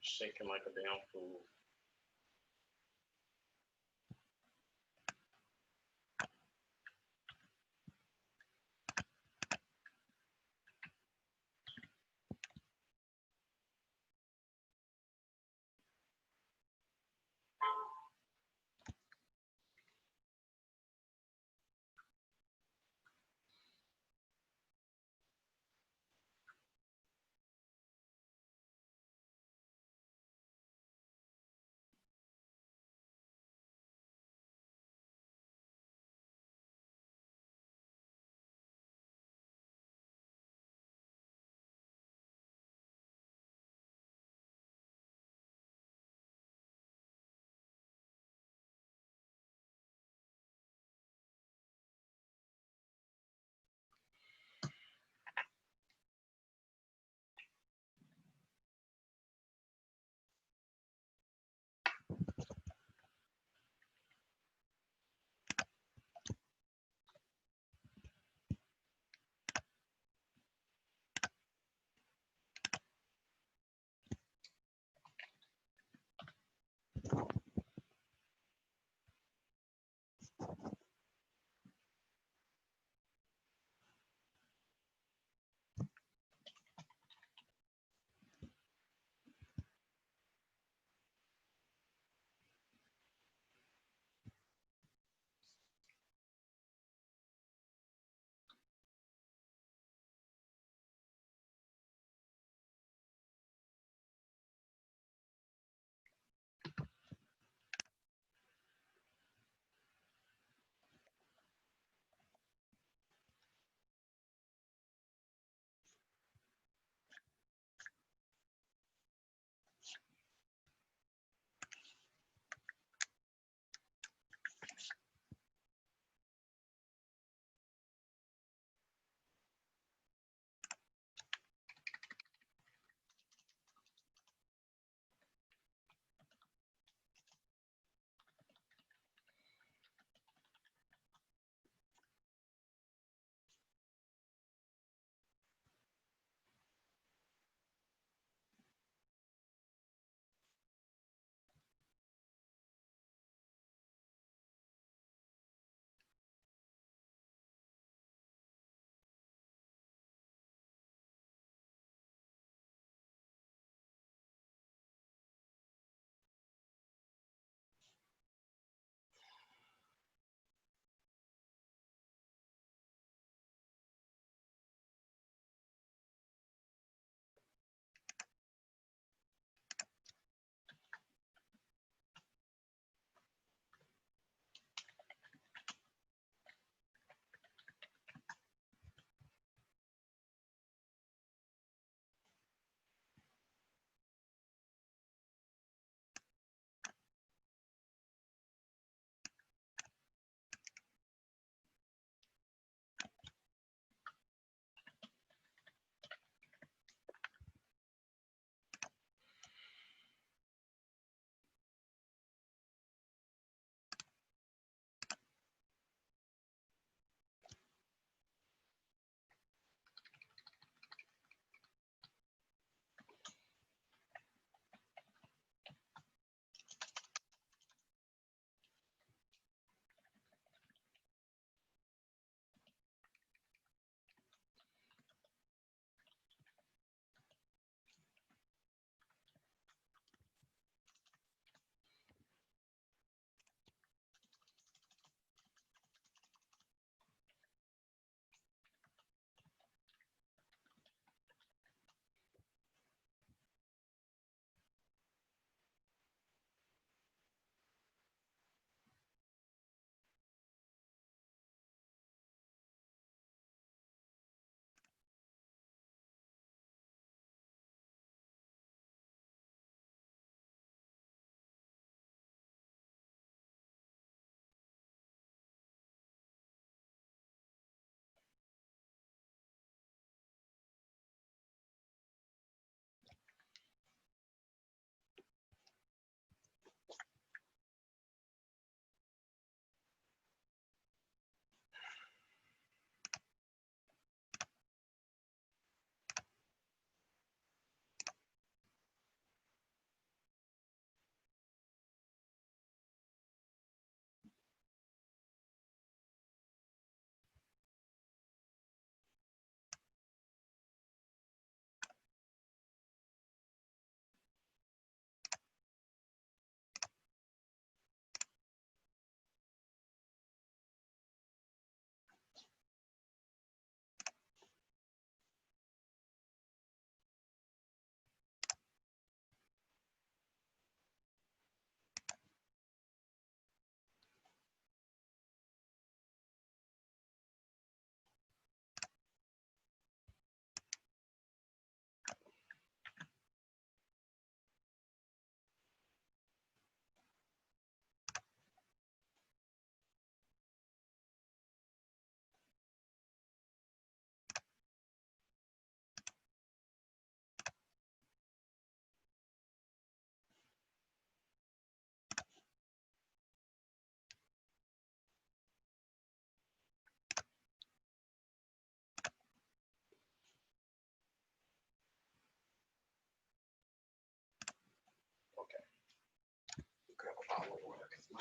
shaking like a damn fool.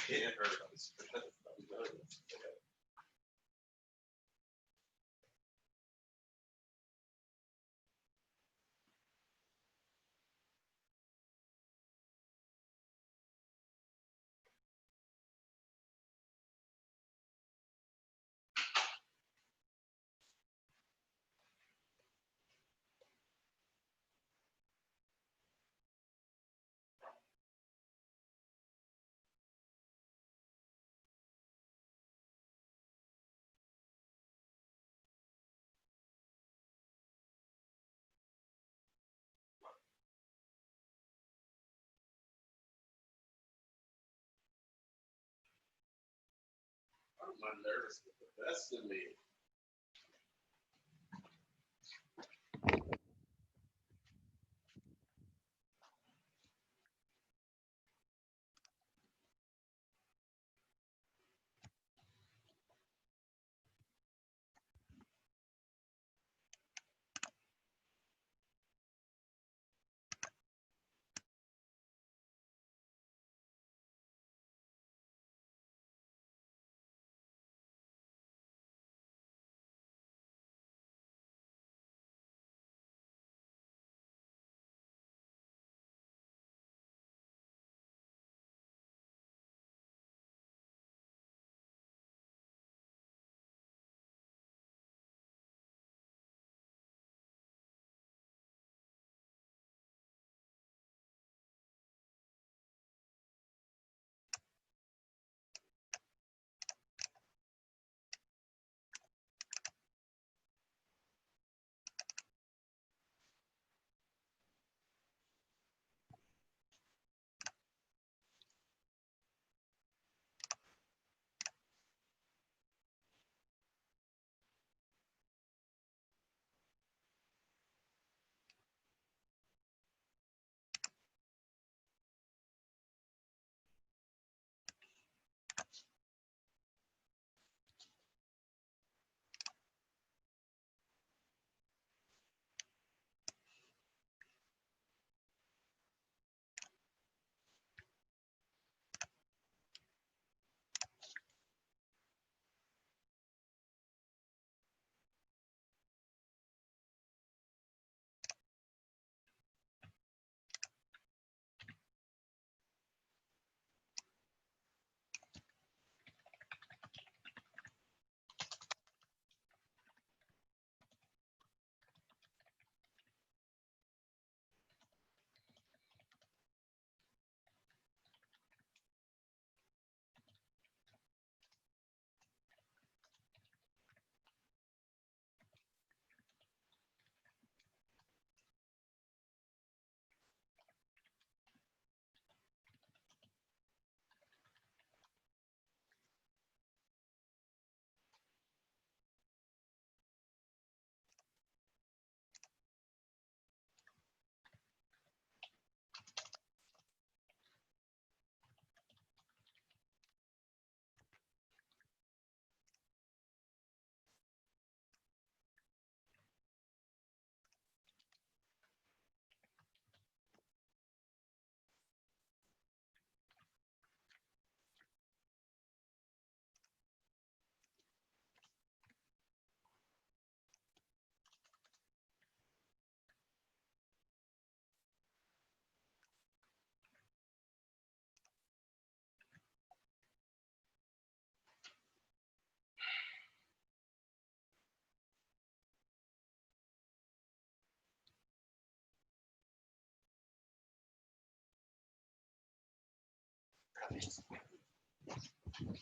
It hurts. My nervous with the best of me.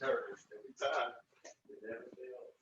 Nervous every time. It never fails.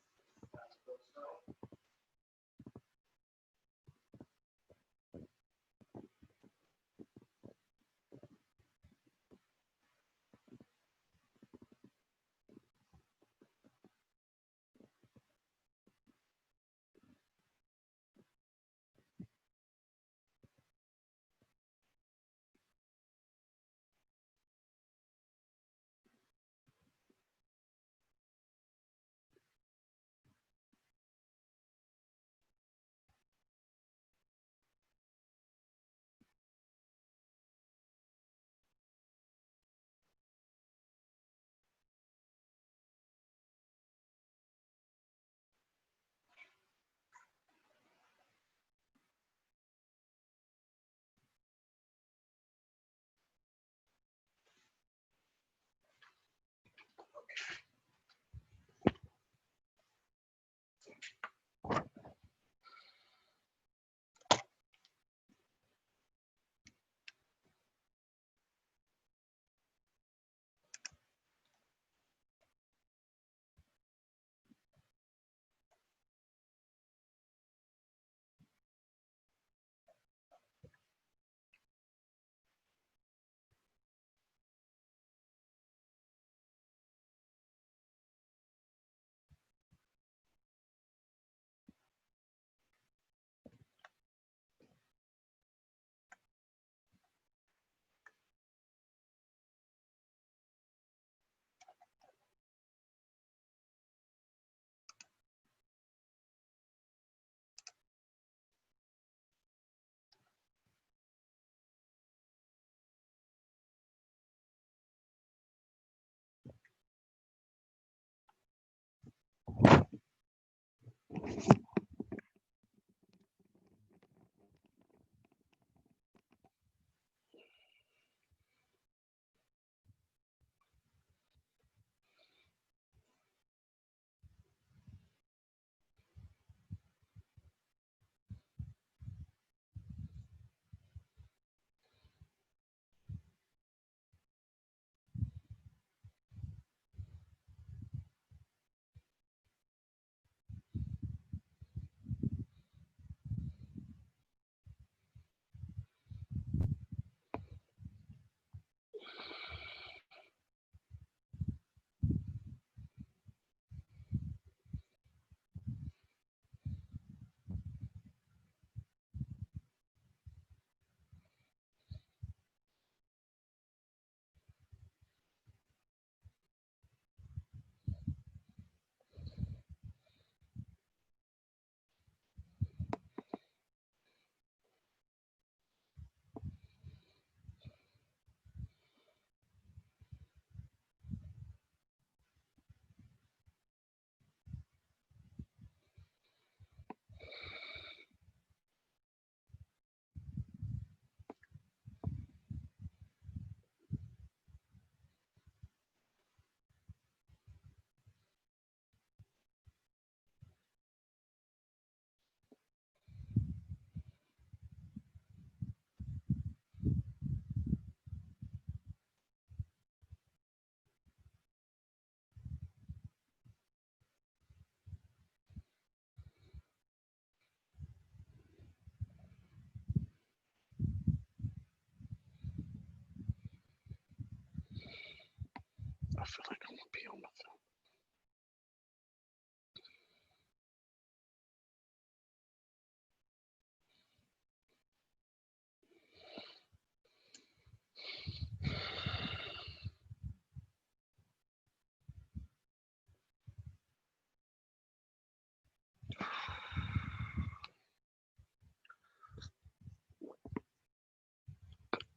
I feel like I'm gonna be on the phone.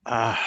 Ah.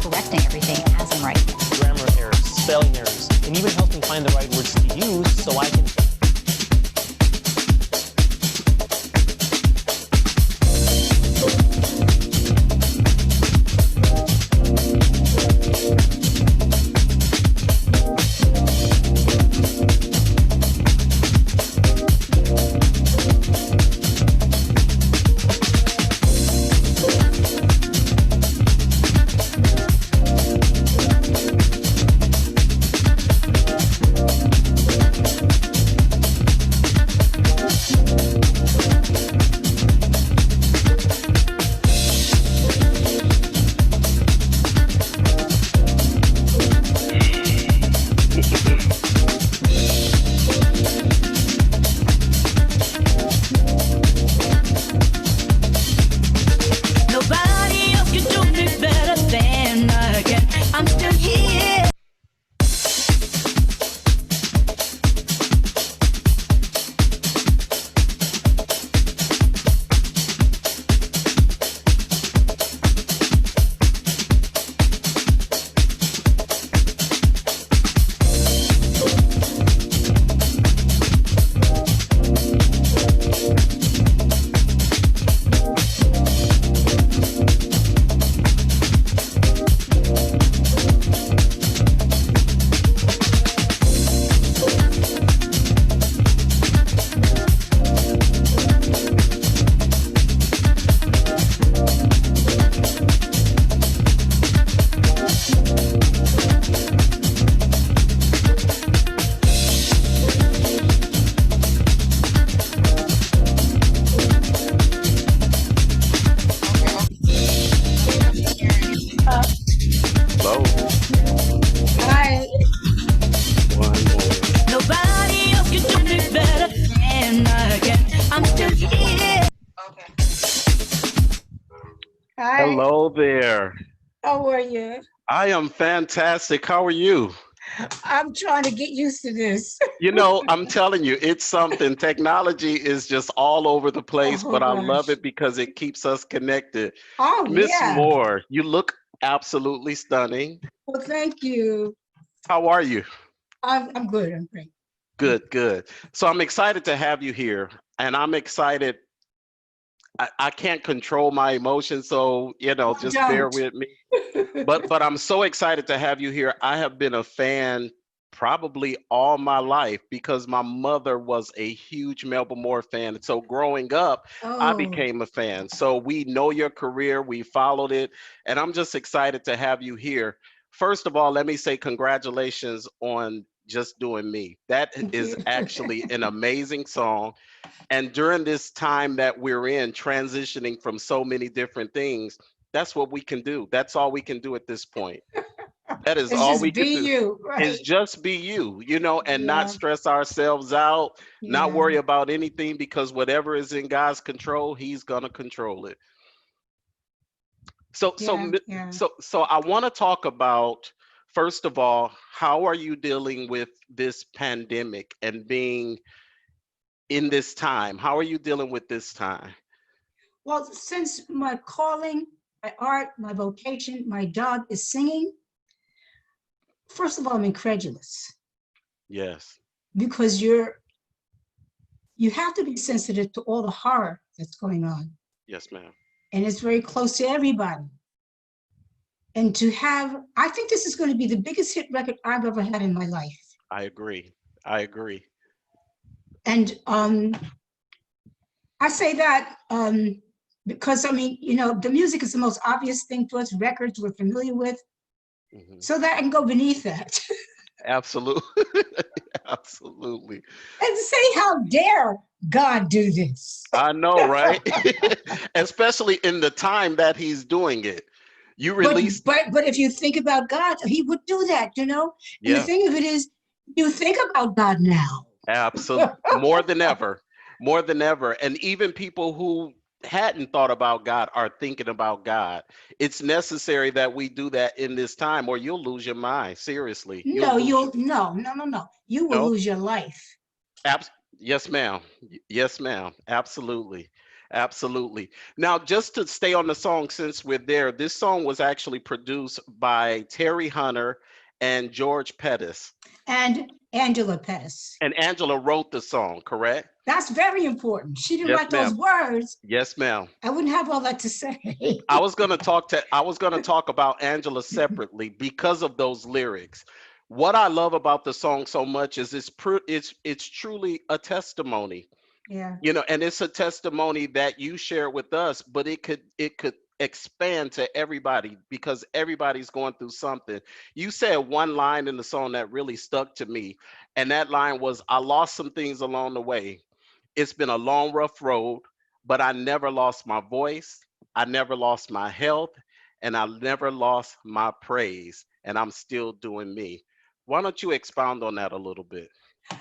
correcting everything as I'm writing. Grammar errors, spelling errors, and even helps me find the right words to use so I can Hi, Hello there. how are you? I am fantastic. How are you? I'm trying to get used to this. You know, I'm telling you, it's something. Technology is just all over the place, Oh but I love gosh. it because it keeps us connected. Oh Miss yeah. Moore, you look absolutely stunning. Well, thank you. How are you? I'm good. I'm great. Good, good. So I'm excited to have you here, and I'm excited. I can't control my emotions, so Well, just bear don't. with me. But I'm so excited to have you here. I have been a fan probably all my life because my mother was a huge Melba Moore fan. So growing up, I Oh, became a fan. So we know your career, we followed it, and I'm just excited to have you here. First of all, let me say congratulations on Just Doing Me. That thank is you. actually an amazing song. And during this time that we're in, transitioning from so many different things, that's what we can do. That's all we can do at this point. That is It's all we just could be do you, is right? just be you, and not Yeah, stress ourselves out, not yeah, worry about anything because whatever is in God's control, He's gonna control it. So, so, yeah, mi- yeah. so I want to talk about first of all, how are you dealing with this pandemic and being in this time? How are you dealing with this time? Well, since my calling, my art, my vocation, my job is singing, first of all, I'm incredulous Yes, because you have to be sensitive to all the horror that's going on. yes, ma'am. And it's very close to everybody. And to have, I think this is going to be the biggest hit record I've ever had in my life. I agree. I agree. And I say that because, I mean, the music is the most obvious thing to us, records we're familiar with. Mhm. So that I can go beneath that Absolutely. Absolutely. and say, how dare God do this? I know, right? Especially in the time that he's doing it. You But release, but if you think about God, he would do that, And the yeah, thing of it is, you think about God now. absolutely. More than ever. More than ever. And even people who hadn't thought about God are thinking about God. It's necessary that we do that in this time or you'll lose your mind. Seriously. You'll No, lose your no. You will no. lose your life. Yes, ma'am. Yes, ma'am. Absolutely. Absolutely. Now, just to stay on the song since we're there, this song was actually produced by Terry Hunter and George Pettis. And Angela Pettis. And Angela wrote the song, correct? That's very important. She didn't Yes, write those ma'am. words. Yes, ma'am. I wouldn't have all that to say. I was gonna talk about Angela separately because of those lyrics. What I love about the song so much is it's truly a testimony. Yeah. And it's a testimony that you share with us, but it could expand to everybody because everybody's going through something. You said one line in the song that really stuck to me, and that line was, I lost some things along the way. It's been a long rough road, but I never lost my voice, I never lost my health, and I never lost my praise, and I'm still doing me. Why don't you expound on that a little bit? I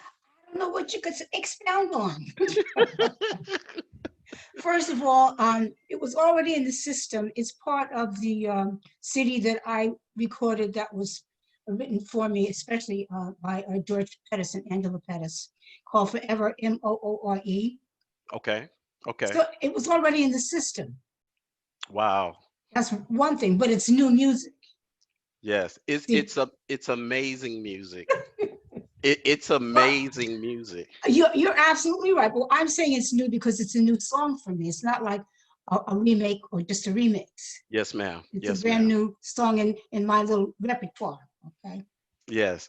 don't know what you could expound on. First of all, it was already in the system. It's part of the CD that I recorded that was written for me, especially by George Pettis and Angela Pettis, called Forever, Moore. Okay. Okay. So it was already in the system. Wow. That's one thing, but it's new music. Yes, See, it's amazing music. It's well, amazing music. you're absolutely right. Well, I'm saying it's new because it's a new song for me. It's not like a remake or just a remix. Yes, ma'am. It's a Yes, brand ma'am. new song in my little repertoire. Okay. Yes.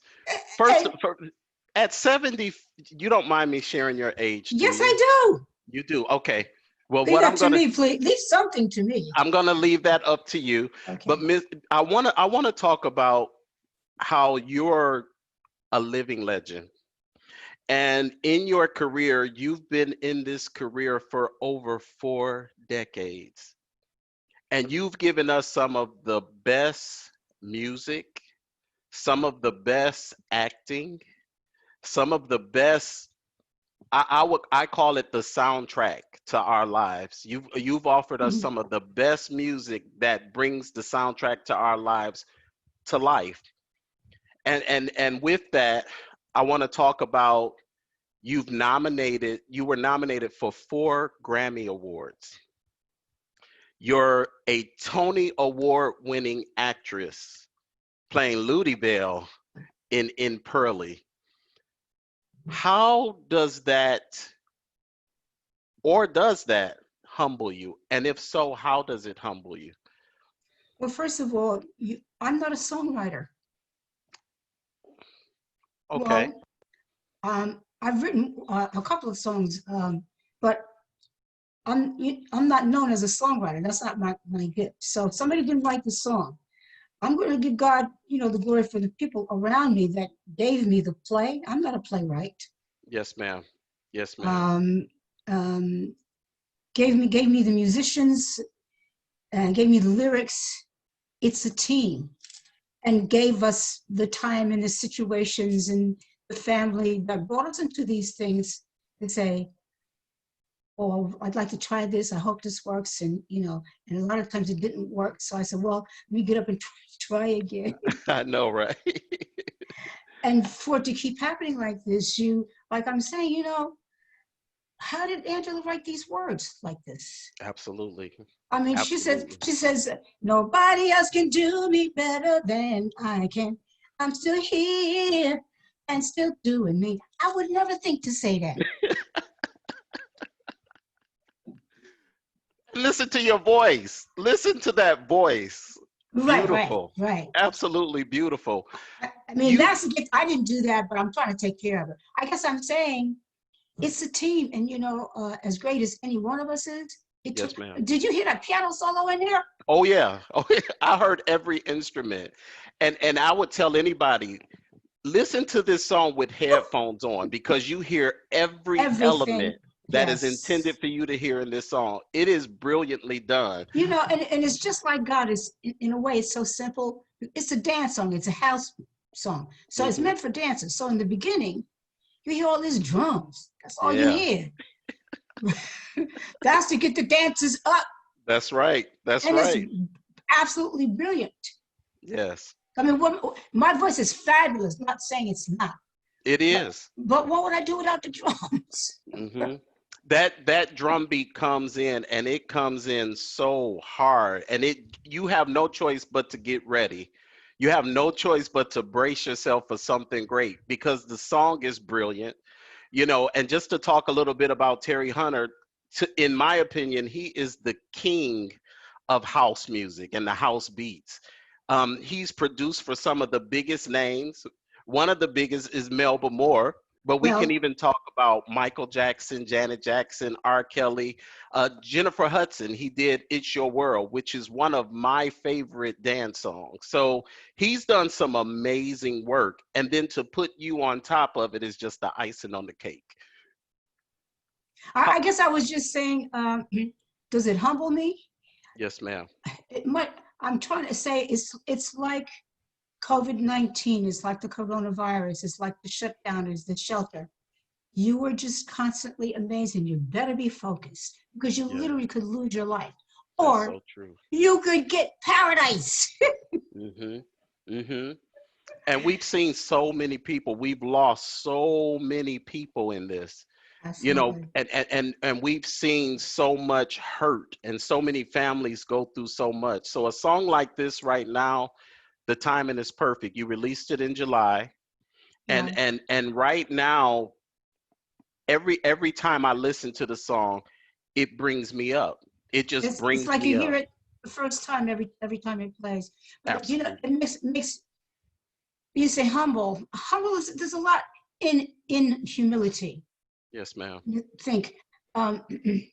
First, And at 70, you don't mind me sharing your age, do yes, you? I do. You do. Okay. Well, Leave what that to me, please. Leave something to me. I'm gonna leave that up to you. But Okay. Miss, I wanna talk about how you're a living legend. And in your career, you've been in this career for over 4 decades. And you've given us some of the best music, some of the best acting, some of the best I call it the soundtrack to our lives. You've offered us Mhm. some of the best music that brings the soundtrack to our lives to life. And with that, I want to talk about you were nominated for 4 Grammy Awards. You're a Tony Award winning actress playing Ludi Bell in Pearly. How does that, or does that humble you? And if so, how does it humble you? Well, first of all, I'm not a songwriter. Okay. Well, I've written a couple of songs, but I'm not known as a songwriter. That's not my gift. So if somebody didn't write the song, I'm going to give God, the glory for the people around me that gave me the play. I'm not a playwright. Yes, ma'am. Yes, ma'am. Um, um, gave me the musicians and gave me the lyrics. It's a team, and gave us the time and the situations and the family that brought us into these things and say, oh, I'd like to try this. I hope this works. And a lot of times it didn't work. So I said, well, let me get up and try again. I know, right? And for it to keep happening like this, like I'm saying, how did Angela write these words like this? Absolutely. I mean, Absolutely. she says, nobody else can do me better than I can. I'm still here and still doing me. I would never think to say that. Listen to your voice. Listen to that voice. Right. Beautiful. Right. Absolutely beautiful. I mean, You, that's a gift. I didn't do that, but I'm trying to take care of it. I guess I'm saying it's a team, and as great as any one of us is, it took. yes, ma'am. Did you hear that piano solo in there? Oh yeah. Oh, yeah. I heard every instrument. And I would tell anybody, listen to this song with headphones on because you hear every Everything. element that is Yes. intended for you to hear in this song. It is brilliantly done. And it's just like God is, in a way, it's so simple. It's a dance song. It's a house song. So it's Hmm. meant for dancers. So in the beginning, you hear all these drums. That's all you Yeah, hear. That's to get the dancers up. that's right. That's And it's right. absolutely brilliant. Yes, I mean, my voice is fabulous, not saying it's not. it But, is. but what would I do without the drums? Hmm. That drum beat comes in and it comes in so hard and you have no choice but to get ready. You have no choice but to brace yourself for something great because the song is brilliant, and just to talk a little bit about Terry Hunter, in my opinion, he is the king of house music and the house beats. He's produced for some of the biggest names. One of the biggest is Melba Moore, but we can Well, even talk about Michael Jackson, Janet Jackson, R. Kelly, Jennifer Hudson. He did It's Your World, which is one of my favorite dance songs. So he's done some amazing work. And then to put you on top of it is just the icing on the cake. I guess I was just saying, does it humble me? Yes, ma'am. It might. I'm trying to say it's like COVID-19. It's like the coronavirus. It's like the shutdown. Is the shelter. You were just constantly amazing. You better be focused because you Yeah, literally could lose your life, that's or so true. you could get paradise. Hmm. Hmm. And we've seen so many people. We've lost so many people in this. Absolutely. And we've seen so much hurt and so many families go through so much. So a song like this right now, the timing is perfect. You released it in July, and Right. and right now, every time I listen to the song, it brings me up. It just It's brings like me you hear up. it the first time every time it plays. But Absolutely. it makes you say humble. Humble is there's a lot in humility. Yes, ma'am. You think it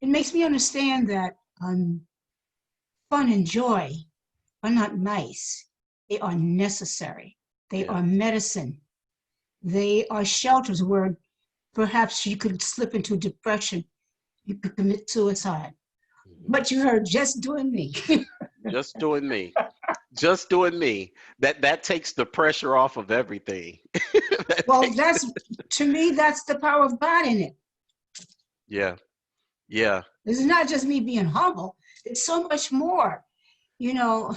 makes me understand that fun and joy are not nice. They are necessary. They Yeah. are medicine. They are shelters where perhaps you could slip into depression. You could commit suicide. Mhm. But you heard just doing me. Just doing me. Just doing me. That takes the pressure off of everything. Well, to me, that's the power of God in it. Yeah. Yeah. This is not just me being humble. It's so much more, you know.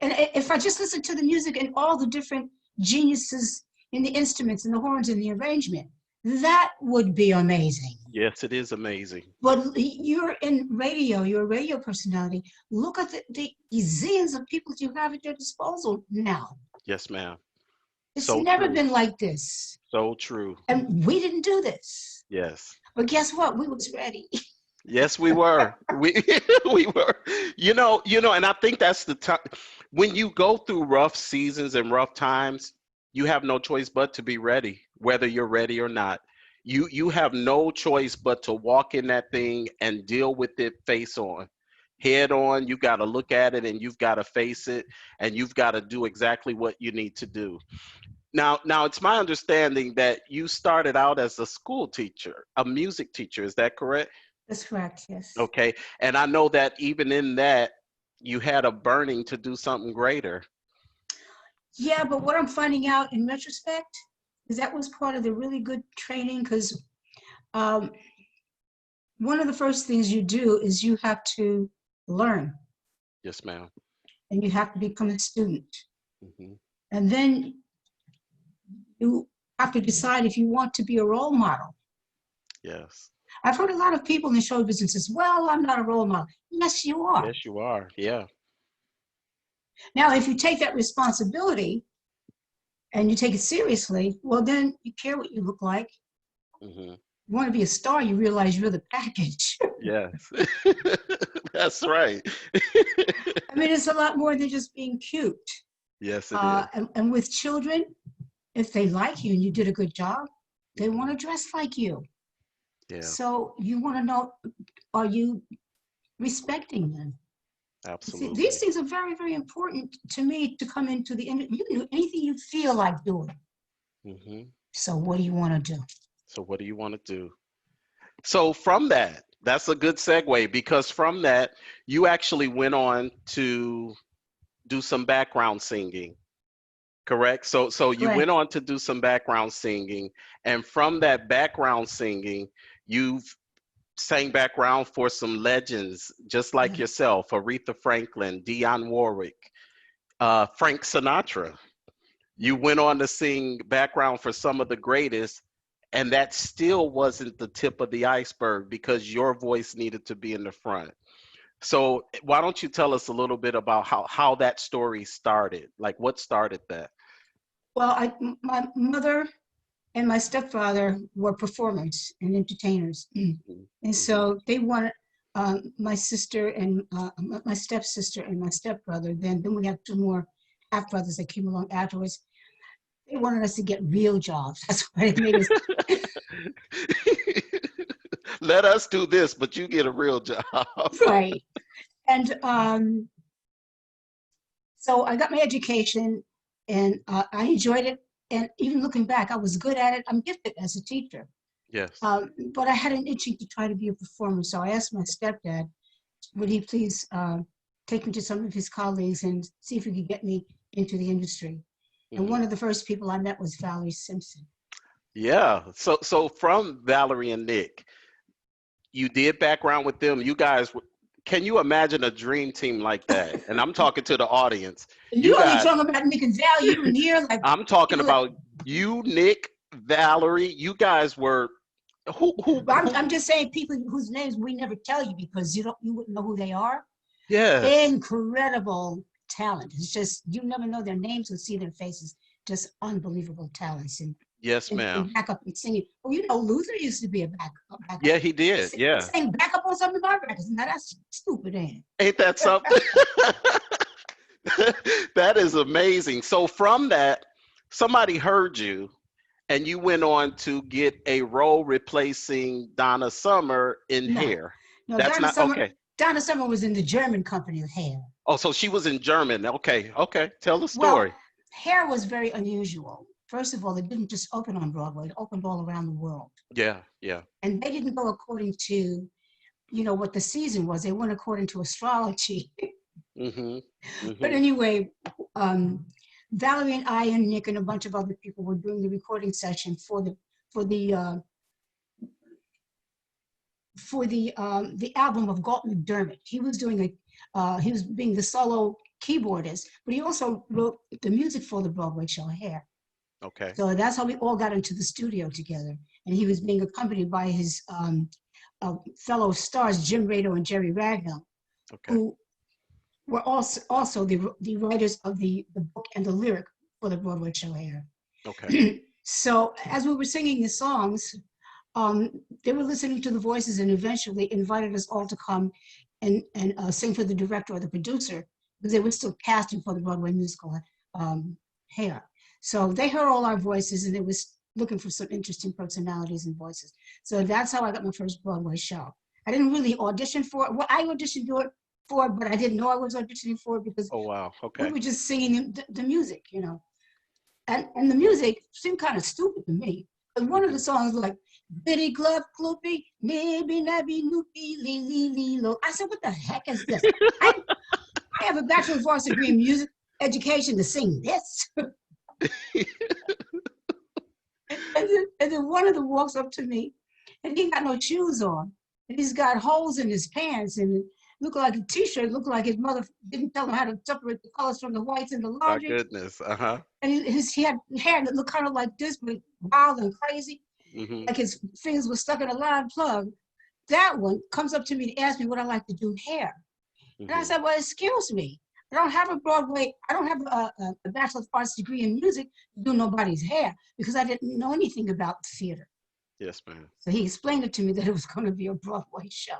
And if I just listen to the music and all the different geniuses in the instruments and the horns and the arrangement, that would be amazing. Yes, it is amazing. But you're in radio, you're a radio personality. Look at the zillions of people you have at your disposal now. Yes, ma'am. It's So never true. been like this. So true. And we didn't do this. Yes. But guess what? We was ready. Yes, we were. We were. And I think that's the time when you go through rough seasons and rough times, you have no choice but to be ready, whether you're ready or not. You have no choice but to walk in that thing and deal with it face on, head on. You got to look at it and you've got to face it, and you've got to do exactly what you need to do. Now, it's my understanding that you started out as a school teacher, a music teacher. Is that correct? That's correct, yes. Okay. And I know that even in that, you had a burning to do something greater. Yeah, but what I'm finding out in retrospect is that was part of the really good training, because one of the first things you do is you have to learn. Yes, ma'am. And you have to become a student. Mm-hmm. And then you have to decide if you want to be a role model. Yes. I've heard a lot of people in the show business says, well, I'm not a role model. Yes, you are. Yes, you are. Yeah. Now, if you take that responsibility and you take it seriously, well, then you care what you look like. Mm-hmm. You want to be a star, you realize you're the package. Yes. That's right. I mean, it's a lot more than just being cute. Yes, it is. And with children, if they like you and you did a good job, they want to dress like you. Yeah. So you want to know, are you respecting them? Absolutely. See, these things are very, very important to me to come into the industry. You can do anything you feel like doing. Mm-hmm. So what do you want to do? So what do you want to do? So from that, that's a good segue, because from that, you actually went on to do some background singing, correct? So you Correct. went on to do some background singing, and from that background singing, you've sang background for some legends just like yourself, Aretha Franklin, Dionne Warwick, Frank Sinatra. You went on to sing background for some of the greatest, and that still wasn't the tip of the iceberg because your voice needed to be in the front. So why don't you tell us a little bit about how that story started? Like, what started that? Well, my mother and my stepfather were performers and entertainers. And so they wanted my sister and my stepsister and my stepbrother. Then we had two more half brothers that came along afterwards. They wanted us to get real jobs. That's why they made us. Let us do this, but you get a real job. Right. And so I got my education, and I enjoyed it. And even looking back, I was good at it. I'm gifted as a teacher. Yes. But I had an itching to try to be a performer. So I asked my stepdad, would he please take me to some of his colleagues and see if he could get me into the industry. And one of the first people I met was Valerie Simpson. Yeah. So from Valerie and Nick, you did background with them. You guys, can you imagine a dream team like that? And I'm talking to the audience. You only talking about Nick and Val. You were here. Like, I'm talking about you, Nick, Valerie. You guys were who? I'm just saying people whose names we never tell you because you wouldn't know who they are. Yeah. Incredible talent. It's just you never know their names or see their faces. Just unbelievable talents. And yes, ma'am. Backup and singing. Well, you know, Luther used to be a backup. Yeah, he did. Yeah. He sang backup on some of my records. Now that's stupid, ain't it? Ain't that something? That is amazing. So from that, somebody heard you, and you went on to get a role replacing Donna Summer in Hair. No, that's Donna not Summer, okay. Donna Summer was in the German company of Hair. Oh, so she was in German. Okay. Tell the story. Well, Hair was very unusual. First of all, it didn't just open on Broadway, it opened all around the world. Yeah. And they didn't go according to, what the season was. They went according to astrology. But anyway, Valerie and I and Nick and a bunch of other people were doing the recording session for the album of Galt McDermott. He was doing he was being the solo keyboardist, but he also wrote the music for the Broadway show Hair. Okay. So that's how we all got into the studio together. And he was being accompanied by his fellow stars, Jim Rado and Jerry Ragnall, Okay. who were also the writers of the book and the lyric for the Broadway show Hair. Okay. So as we were singing the songs, they were listening to the voices and eventually invited us all to come and sing for the director or the producer, because they were still casting for the Broadway musical Hair. So they heard all our voices and they was looking for some interesting personalities and voices. So that's how I got my first Broadway show. I didn't really audition for it. Well, I auditioned for it, but I didn't know I was auditioning for it because Oh, wow. Okay. we were just singing the music, you know. And the music seemed kind of stupid to me. But one of the songs was like, Bitty Glove Cloopy, maybe nabby noopy, lee lo. I said, what the heck is this? I have a bachelor's of arts degree in music education to sing this. and then one of them walks up to me and he got no shoes on. And he's got holes in his pants and it looked like a t-shirt, looked like his mother didn't tell him how to separate the colors from the whites in the My laundry. goodness. Uh-huh. And he had hair that looked kind of like this, but wild and crazy. Mm-hmm. Like his fingers were stuck in a line plug. That one comes up to me to ask me what I like to do hair. And I said, well, excuse me. I don't have a Bachelor of Arts degree in music to do nobody's hair because I didn't know anything about theater. Yes, ma'am. So he explained it to me that it was going to be a Broadway show.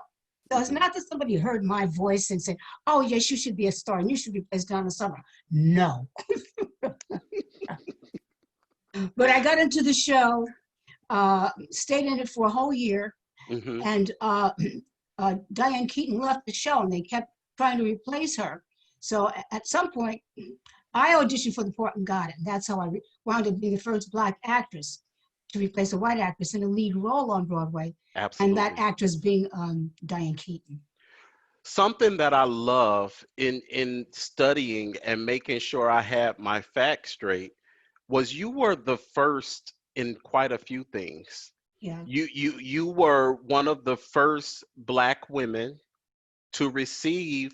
So it's not that somebody heard my voice and said, oh, yes, you should be a star and you should be placed down the summer. No. But I got into the show, stayed in it for a whole year. Mm-hmm. And Diane Keaton left the show and they kept trying to replace her. So at some point, I auditioned for the part and got it. That's how I wound up being the first Black actress to replace a white actress in a lead role on Broadway. Absolutely. And that actress being Diane Keaton. Something that I love in studying and making sure I had my facts straight was you were the first in quite a few things. Yeah. You were one of the first Black women to receive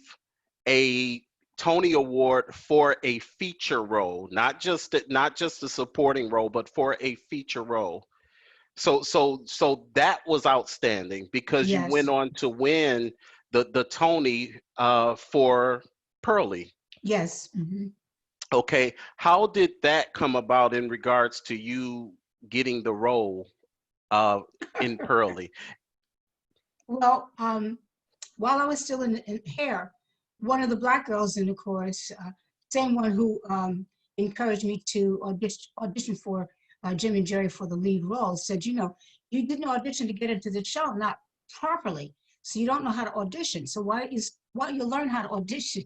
a Tony Award for a feature role, not just a supporting role, but for a feature role. So that was outstanding because Yes. you went on to win the Tony for Pearly. Yes. Mm-hmm. Okay, how did that come about in regards to you getting the role in Pearly? Well, while I was still in hair, one of the Black girls in the chorus, same one who encouraged me to audition for Jim and Jerry for the lead role, said, you know, you didn't audition to get into the show, not properly. So you don't know how to audition. So why don't you learn how to audition?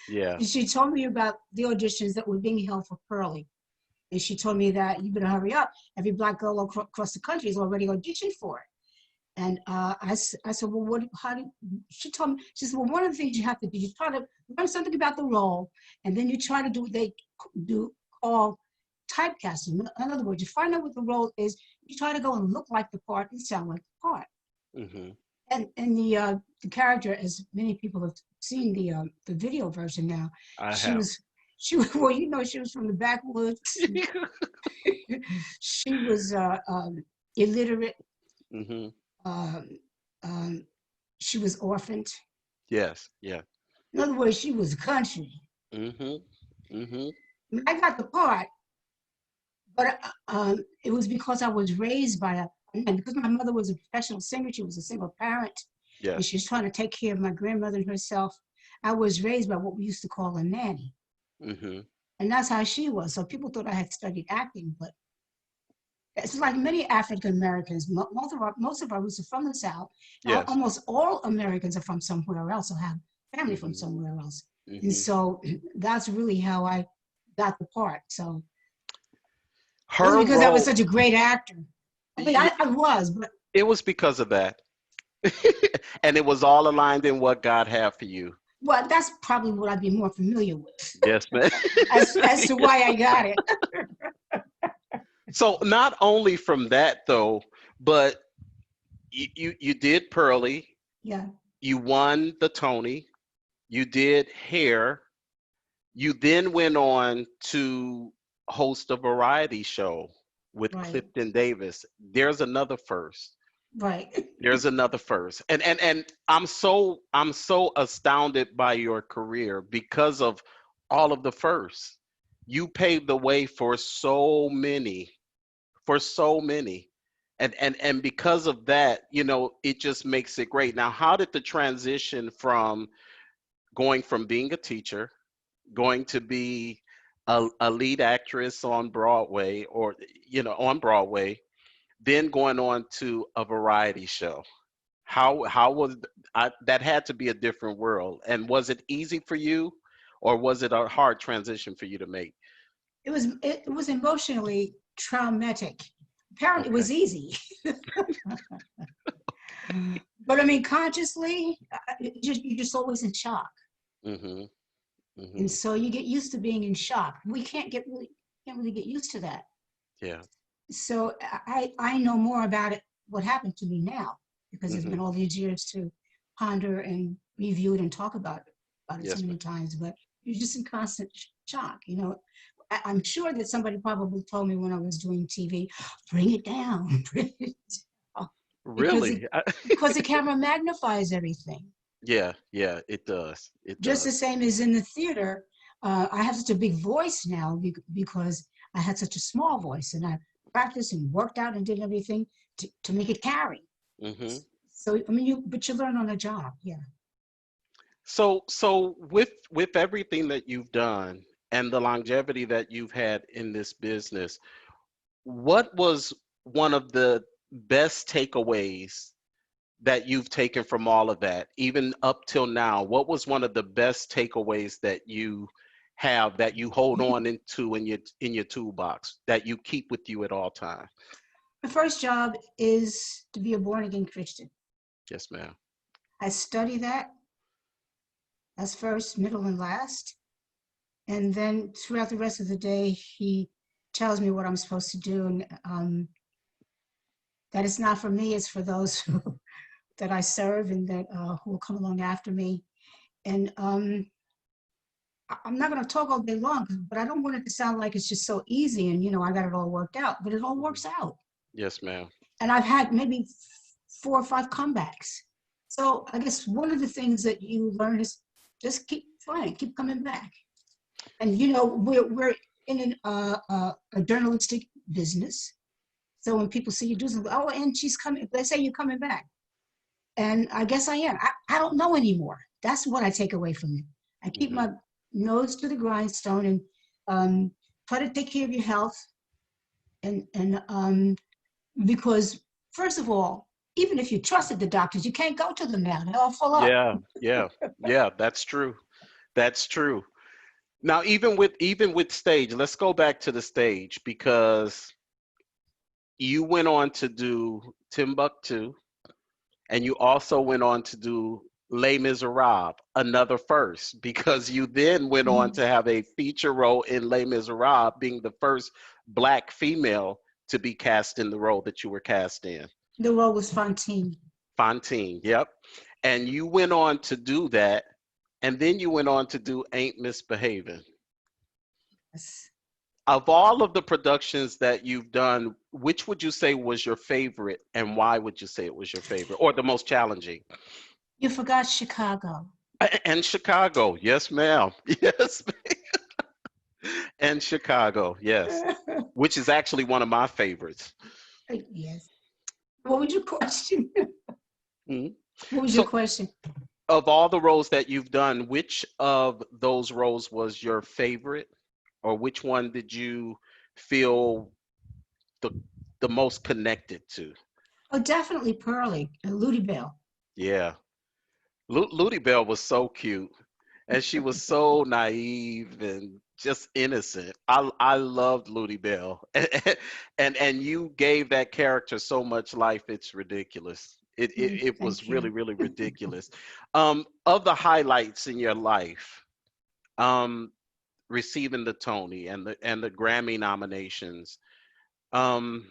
Yeah. And she told me about the auditions that were being held for Pearly. And she told me that you better hurry up. Every Black girl across the country is already auditioned for it. And I said, well, she told me, she said, well, one of the things you have to do, you try to learn something about the role, and then you try to do what they call typecasting. In other words, you find out what the role is, you try to go and look like the part and sound like the part. Mm-hmm. And the character, as many people have seen the video version now, she was well, you know, she was from the backwoods. She was illiterate. Mm-hmm. She was orphaned. Yes. Yeah. In other words, she was country. Mm-hmm. Mm-hmm. I got the part, but it was because I was raised by and because my mother was a professional singer. She was a single parent. Yes. And she was trying to take care of my grandmother and herself. I was raised by what we used to call a nanny. Mm-hmm. And that's how she was. So people thought I had studied acting, but it's like many African Americans, most of our roots are from the South. Yes. Almost all Americans are from somewhere else or have family from somewhere else. Mm-hmm. And so that's really how I got the part. So Her it wasn't because I was role- such a great actor. I mean, I was, but It was because of that. And it was all aligned in what God had for you. Well, that's probably what I'd be more familiar with Yes, man. as to why I got it. So not only from that though, but you did Pearly, Yeah, you won the Tony, you did Hair, you then went on to host a variety show with right, Clifton Davis. There's another first. right. There's another first. And I'm so astounded by your career because of all of the firsts. You paved the way for so many. And because of that, it just makes it great. Now, how did the transition from going from being a teacher, going to be a lead actress on Broadway or on Broadway, then going on to a variety show? How was that? Had to be a different world. And was it easy for you, or was it a hard transition for you to make? It was emotionally traumatic. Apparently, it Okay. was easy, but I mean, consciously, you're just always in shock, Mm-hmm. and Mm-hmm. so you get used to being in shock. We can't really get used to that. Yeah. So I know more about it, what happened to me now, because it's Mm-hmm. been all these years to ponder and review it and talk about it so Yes, many ma'am. times. But you're just in constant shock. I'm sure that somebody probably told me when I was doing TV, bring it down, bring it down, because it Really? because the camera magnifies everything. Yeah, yeah, it does. It Just the does. same as in the theater. I have such a big voice now because I had such a small voice, and I practiced and worked out and did everything to make it carry. Mm-hmm. So I mean, you learn on the job. Yeah. So with everything that you've done and the longevity that you've had in this business, what was one of the best takeaways that you've taken from all of that, even up till now? What was one of the best takeaways that you have that you hold on into in your toolbox that you keep with you at all times? My first job is to be a born again Christian. Yes, ma'am. I study that as first, middle, and last. And then throughout the rest of the day, he tells me what I'm supposed to do, and that it's not for me, it's for those that I serve and that who will come along after me. And I'm not going to talk all day long, but I don't want it to sound like it's just so easy and I got it all worked out. But it all Mhm. works out, Yes, ma'am. and I've had maybe 4 or 5 comebacks. So I guess one of the things that you learn is just keep trying, keep coming back. And we're in a journalistic business. So when people see you do something, oh, and she's coming, they say you're coming back. And I guess I am. I don't know anymore. That's what I take away from it. I keep Hmm. my nose to the grindstone and try to take care of your health. And because, first of all, even if you trusted the doctors, you can't go to them now. They're all full up. Yeah, yeah, yeah. That's true. That's true. Now, even with stage, let's go back to the stage because you went on to do Timbuktu, and you also went on to do Les Miserables, another first, because you then went on Mhm. to have a feature role in Les Miserables, being the first Black female to be cast in the role that you were cast in. The role was Fontaine. Fontaine, yep. And you went on to do that, and then you went on to do Ain't Misbehaving. Yes. Of all of the productions that you've done, which would you say was your favorite, and why would you say it was your favorite, or the most challenging? You forgot Chicago. And Chicago, yes, ma'am. Yes, and Chicago, yes, which is actually one of my favorites. Yes. What was your question? Mhm. What was your So, question? of all the roles that you've done, which of those roles was your favorite, or which one did you feel the the most connected to? Oh, definitely Pearlie and Ludi Bell. Yeah, Ludi Bell was so cute, and she was so naive and just innocent. I loved Ludi Bell, and you gave that character so much life. It's ridiculous. It Thank was really, you. really ridiculous. Of the highlights in your life, um, receiving the Tony and the Grammy nominations, um,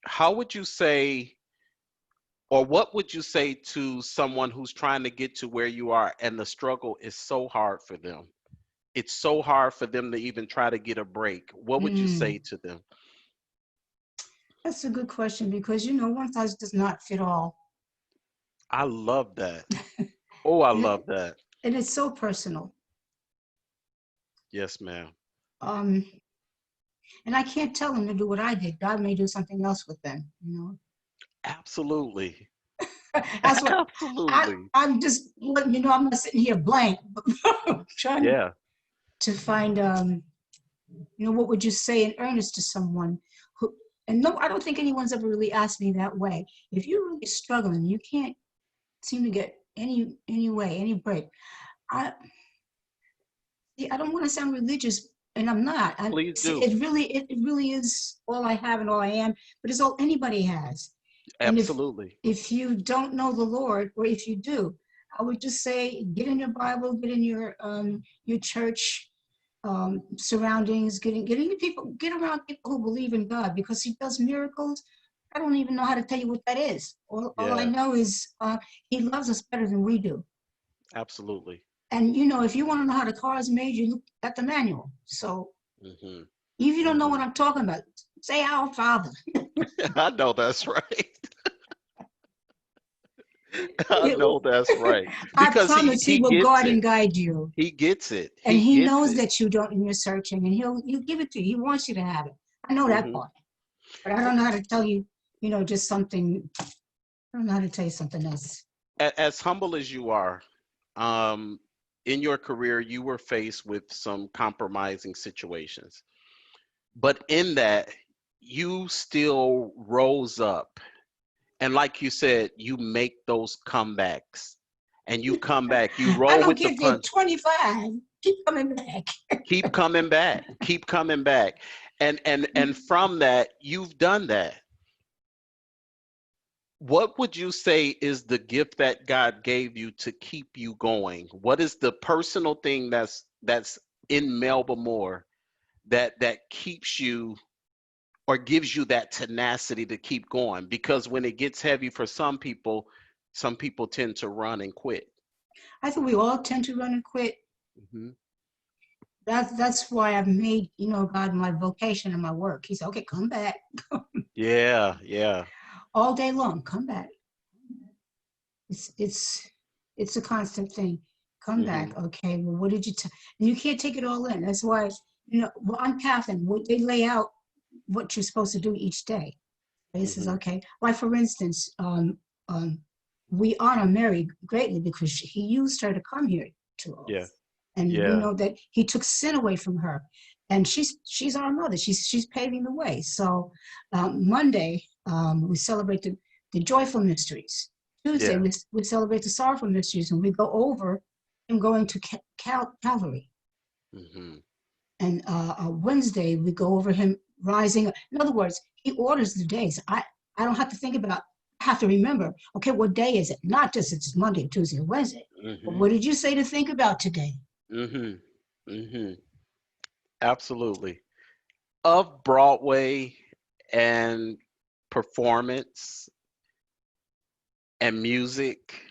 how would you say, or what would you say to someone who's trying to get to where you are and the struggle is so hard for them? It's so hard for them to even try to get a break. What would you say Mm, to them? that's a good question because, one size does not fit all. I love that. Oh, I And, love that. and it's so personal. Yes, ma'am. Um, and I can't tell them to do what I did. God may do something else with them. Absolutely. That's what Absolutely. I'm just letting you know. I'm not sitting here blank, but I'm trying Yeah. to find, what would you say in earnest to someone who, and no, I don't think anyone's ever really asked me that way. If you're really struggling, you can't seem to get any break. I, I don't want to sound religious, and I'm not. Please See, do. it really is all I have and all I am, but it's all anybody has. And Absolutely. if you don't know the Lord, or if you do, I would just say get in your Bible, get in your church surroundings, getting people, get around people who believe in God because He does miracles. I don't even know how to tell you what that is. All I Yeah. know is He loves us better than we do. Absolutely. And if you want to know how the car is made, you look at the manual. So Hmm. if you don't know Hmm. what I'm talking about, say Our Father. I know that's right. I know that's right. I Because he promise He he will gets guard it. and guide you. He gets it. And He He gets knows it. that you don't, and you're searching, and He'll give it to you. He wants you to have it. I know that Hmm. part, but I don't know how to tell you, just something. I don't know how to tell you something else. As humble as you are, um, in your career, you were faced with some compromising situations. But in that, you still rose up. And like you said, you make those comebacks. And you come back, you I roll don't with the care if you're punch, 25. Keep coming back. keep coming back, keep coming back. And from that, you've done that. What would you say is the gift that God gave you to keep you going? What is the personal thing that's in Melba Moore that keeps you or gives you that tenacity to keep going? Because when it gets heavy for some people tend to run and quit. I think we all tend to run and quit. Hmm. That's why I've made, God my vocation and my work. He said, okay, come back Yeah, yeah. all day long. Come back. It's a constant thing. Come Hmm. back. Okay. Well, what did you tell? And you can't take it all in. That's why, well, on pathing, they lay out what you're supposed to do each day. This is Hmm. okay. Like for instance, we honor Mary greatly because he used her to come here to Yeah, us, and we yeah. know that He took sin away from her, and she's our mother. She's paving the way. So Monday we celebrate the joyful mysteries. Tuesday Yeah. we celebrate the sorrowful mysteries, and we go over him going to Calvary. Hmm. And Wednesday we go over him rising. In other words, He orders the days. I don't have to think about. I have to remember. Okay, what day is it? Not just it's Monday, Tuesday, or Wednesday. But Hmm. what did you say to think about today? Hmm. Hmm. Absolutely. Of Broadway and performance and music,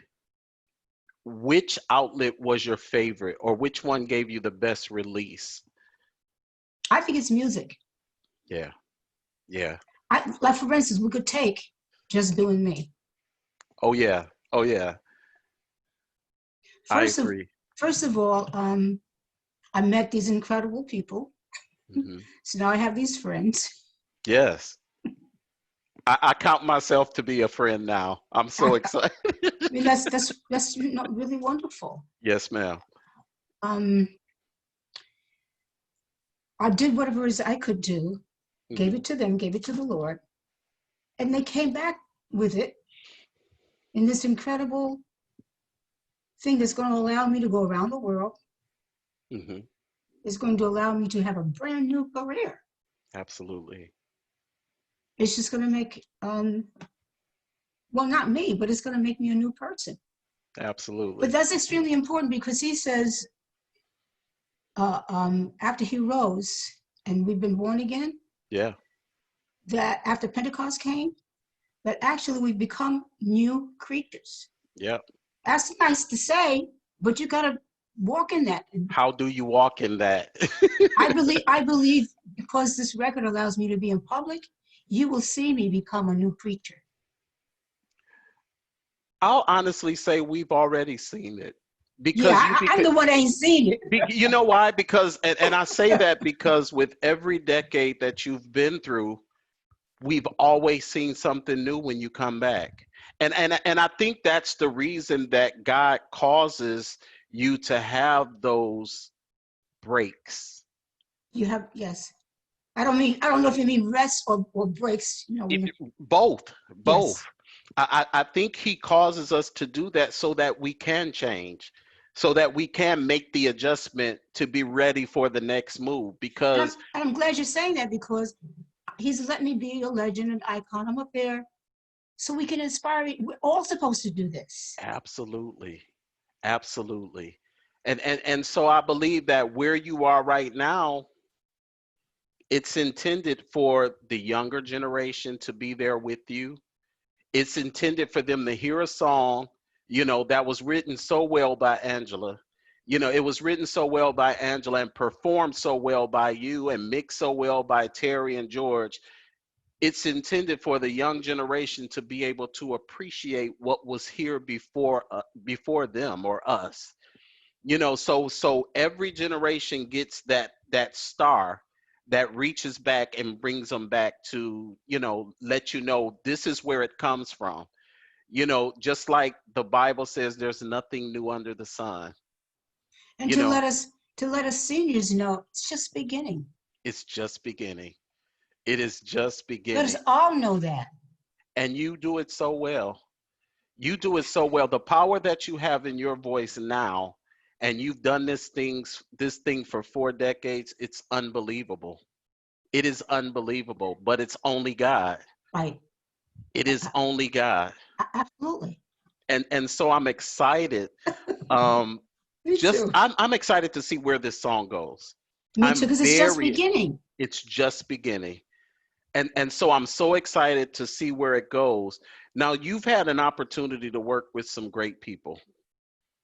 which outlet was your favorite, or which one gave you the best release? I think it's music. Yeah, yeah. Like for instance, we could take Just Doing Me. Oh yeah, oh yeah. I First of agree. first of all, I met these incredible people. Hmm. So now I have these friends. Yes, I count myself to be a friend now. I'm so I excited. mean, that's really wonderful. Yes, ma'am. Um, I did whatever it is I could do, gave Hmm. it to them, gave it to the Lord, and they came back with it in this incredible thing that's going to allow me to go around the world. Hmm. It's going to allow me to have a brand new career. Absolutely. It's just going to make well, not me, but it's going to make me a new person. Absolutely. But that's extremely important because he says, after he rose and we've been born again, Yeah. that after Pentecost came, that actually we become new creatures. Yeah. That's nice to say, but you got to walk in that. And How do you walk in that? I believe because this record allows me to be in public, you will see me become a new creature. I'll honestly say we've already seen it. Because Yeah, I'm the one that ain't seen it. you know why? Because, and I say that because with every decade that you've been through, we've always seen something new when you come back. And I think that's the reason that God causes you to have those breaks. You have, yes. I don't know if you mean rest or breaks, you know. When Both. yes. I think he causes us to do that so that we can change, so that we can make the adjustment to be ready for the next move. Because And I'm glad you're saying that because he's let me be a legend, an icon. I'm up there so we can inspire. We're all supposed to do this. absolutely, absolutely. And so I believe that where you are right now, it's intended for the younger generation to be there with you. It's intended for them to hear a song, that was written so well by Angela. It was written so well by Angela and performed so well by you and mixed so well by Terry and George. It's intended for the young generation to be able to appreciate what was here before them or us. So every generation gets that star that reaches back and brings them back to, let you know this is where it comes from. Just like the Bible says, there's nothing new under the sun. And to let us seniors know it's just beginning. It's just beginning. It is just Let beginning. us all know that. And you do it so well. You do it so well. The power that you have in your voice now, and you've done this thing for 4 decades, it's unbelievable. It is unbelievable, but it's only God. Right. It is only God. Absolutely. And so I'm excited. Me too. I'm excited to see where this song goes. Me too, because it's just beginning. It's just beginning. And so I'm so excited to see where it goes. Now, you've had an opportunity to work with some great people.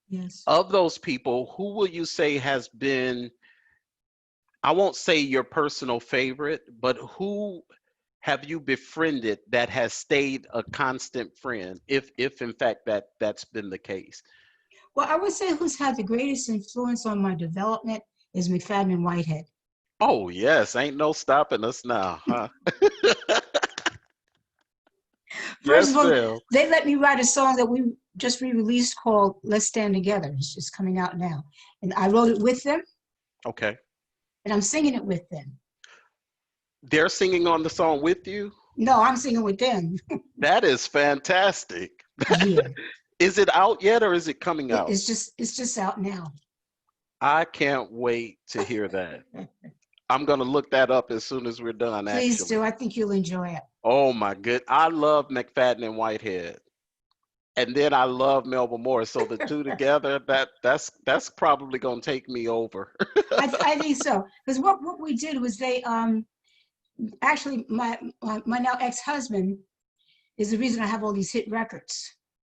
Yes. Of those people, who will you say has been, I won't say your personal favorite, but who have you befriended that has stayed a constant friend, if in fact that's been the case? Well, I would say who's had the greatest influence on my development is McFadden and Whitehead. Oh, yes. Ain't no stopping us now, huh? First Yes, of all, ma'am. they let me write a song that we just re-released called Let's Stand Together. It's just coming out now. And I wrote it with them. Okay. And I'm singing it with them. They're singing on the song with you? No, I'm singing with them. That is fantastic. Yeah. Is it out yet or is it coming out? It's just out now. I can't wait to hear that. I'm going to look that up as soon as we're done, Please actually. do. I think you'll enjoy it. Oh, my good. I love McFadden and Whitehead. And then I love Melba Moore. So the two together, that's probably going to take me over. I think so. Because what we did was they, actually, my now ex-husband is the reason I have all these hit records.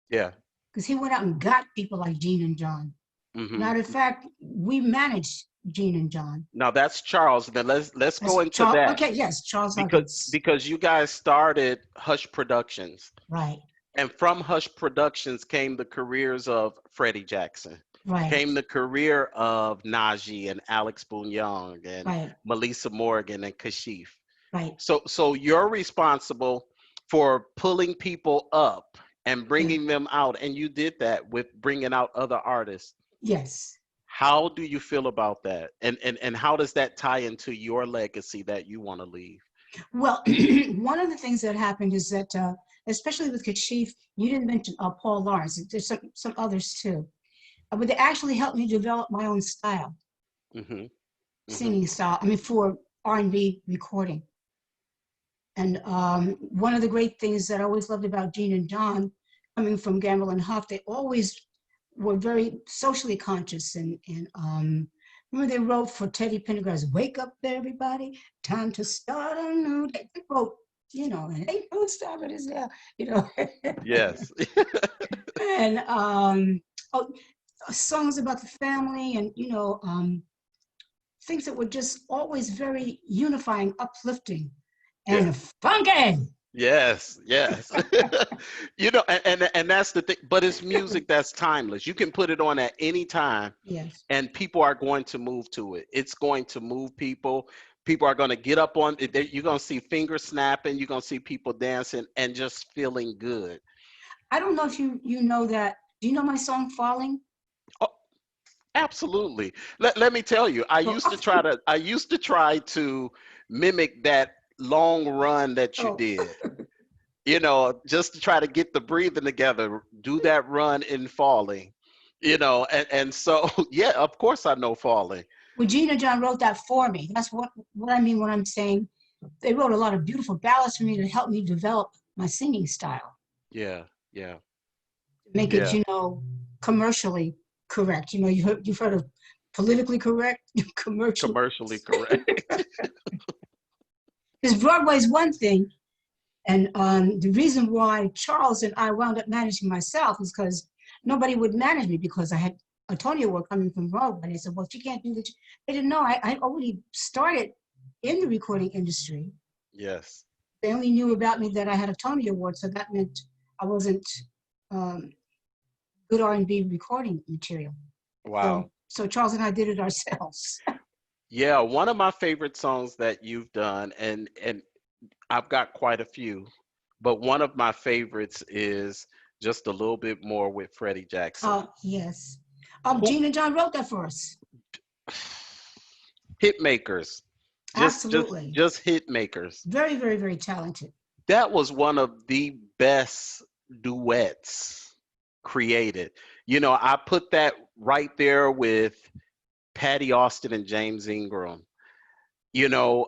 Yeah. Because he went out and got people like Gene and John. Mm-hmm. Matter of fact, we managed Gene and John. Now that's Charles. Then let's go into Charles, that. Okay, yes, Charles Huggins. Because you guys started Hush Productions. Right. And from Hush Productions came the careers of Freddie Jackson. Right. Came the career of Najee and Alex Boone Young and right. Melissa Morgan and Kashif. Right. So you're responsible for pulling people up and bringing them out. And you did that with bringing out other artists. Yes. How do you feel about that? And how does that tie into your legacy that you want to leave? Well, one of the things that happened is that, especially with Kashif, you didn't mention Paul Lawrence. There's some others too. But they actually helped me develop my own style, singing style. I mean, for R&B recording. And one of the great things that I always loved about Gene and John, coming from Gamble and Huff, they always were very socially conscious. And remember they wrote for Teddy Pendergrass, "Wake up, everybody, time to start a new day." They wrote, you know, and "Ain't no stopping us now," you know. Yes. And songs about the family, and you know, things that were just always very unifying, uplifting, and Yeah. funky. Yes, yes. You know, and that's the thing, but it's music that's timeless. You can put it on at any time Yes. and people are going to move to it. It's going to move people. People are going to get up on it. You're going to see fingers snapping. You're going to see people dancing and just feeling good. I don't know if you know that. Do you know my song "Falling"? Oh, absolutely. Let me tell you, I Oh, used to try to mimic that long run that you oh. did. You know, just to try to get the breathing together, do that run in Falling, you know, and so, yeah, of course I know Falling. Well, Gina John wrote that for me. That's what I mean when I'm saying they wrote a lot of beautiful ballads for me to help me develop my singing style, Yeah, yeah, make it, yeah. you know, commercially correct. You know, you've heard of politically correct, commercial. Commercially correct. Because Broadway's one thing, and the reason why Charles and I wound up managing myself is because nobody would manage me because I had a Tony Award coming from Broadway. They said, "Well, you can't do that." They didn't know I already started in the recording industry. Yes. They only knew about me that I had a Tony Award, so that meant I wasn't um, good R&B recording material. Wow. So Charles and I did it ourselves. Yeah, one of my favorite songs that you've done, and I've got quite a few, but one of my favorites is Just a Little Bit More with Freddie Jackson. Oh, yes. Who Gene and John wrote that for us. hit makers. Absolutely. Just hit makers. Very, very, very talented. That was one of the best duets created. You know, I put that right there with Patty Austin and James Ingram. You know,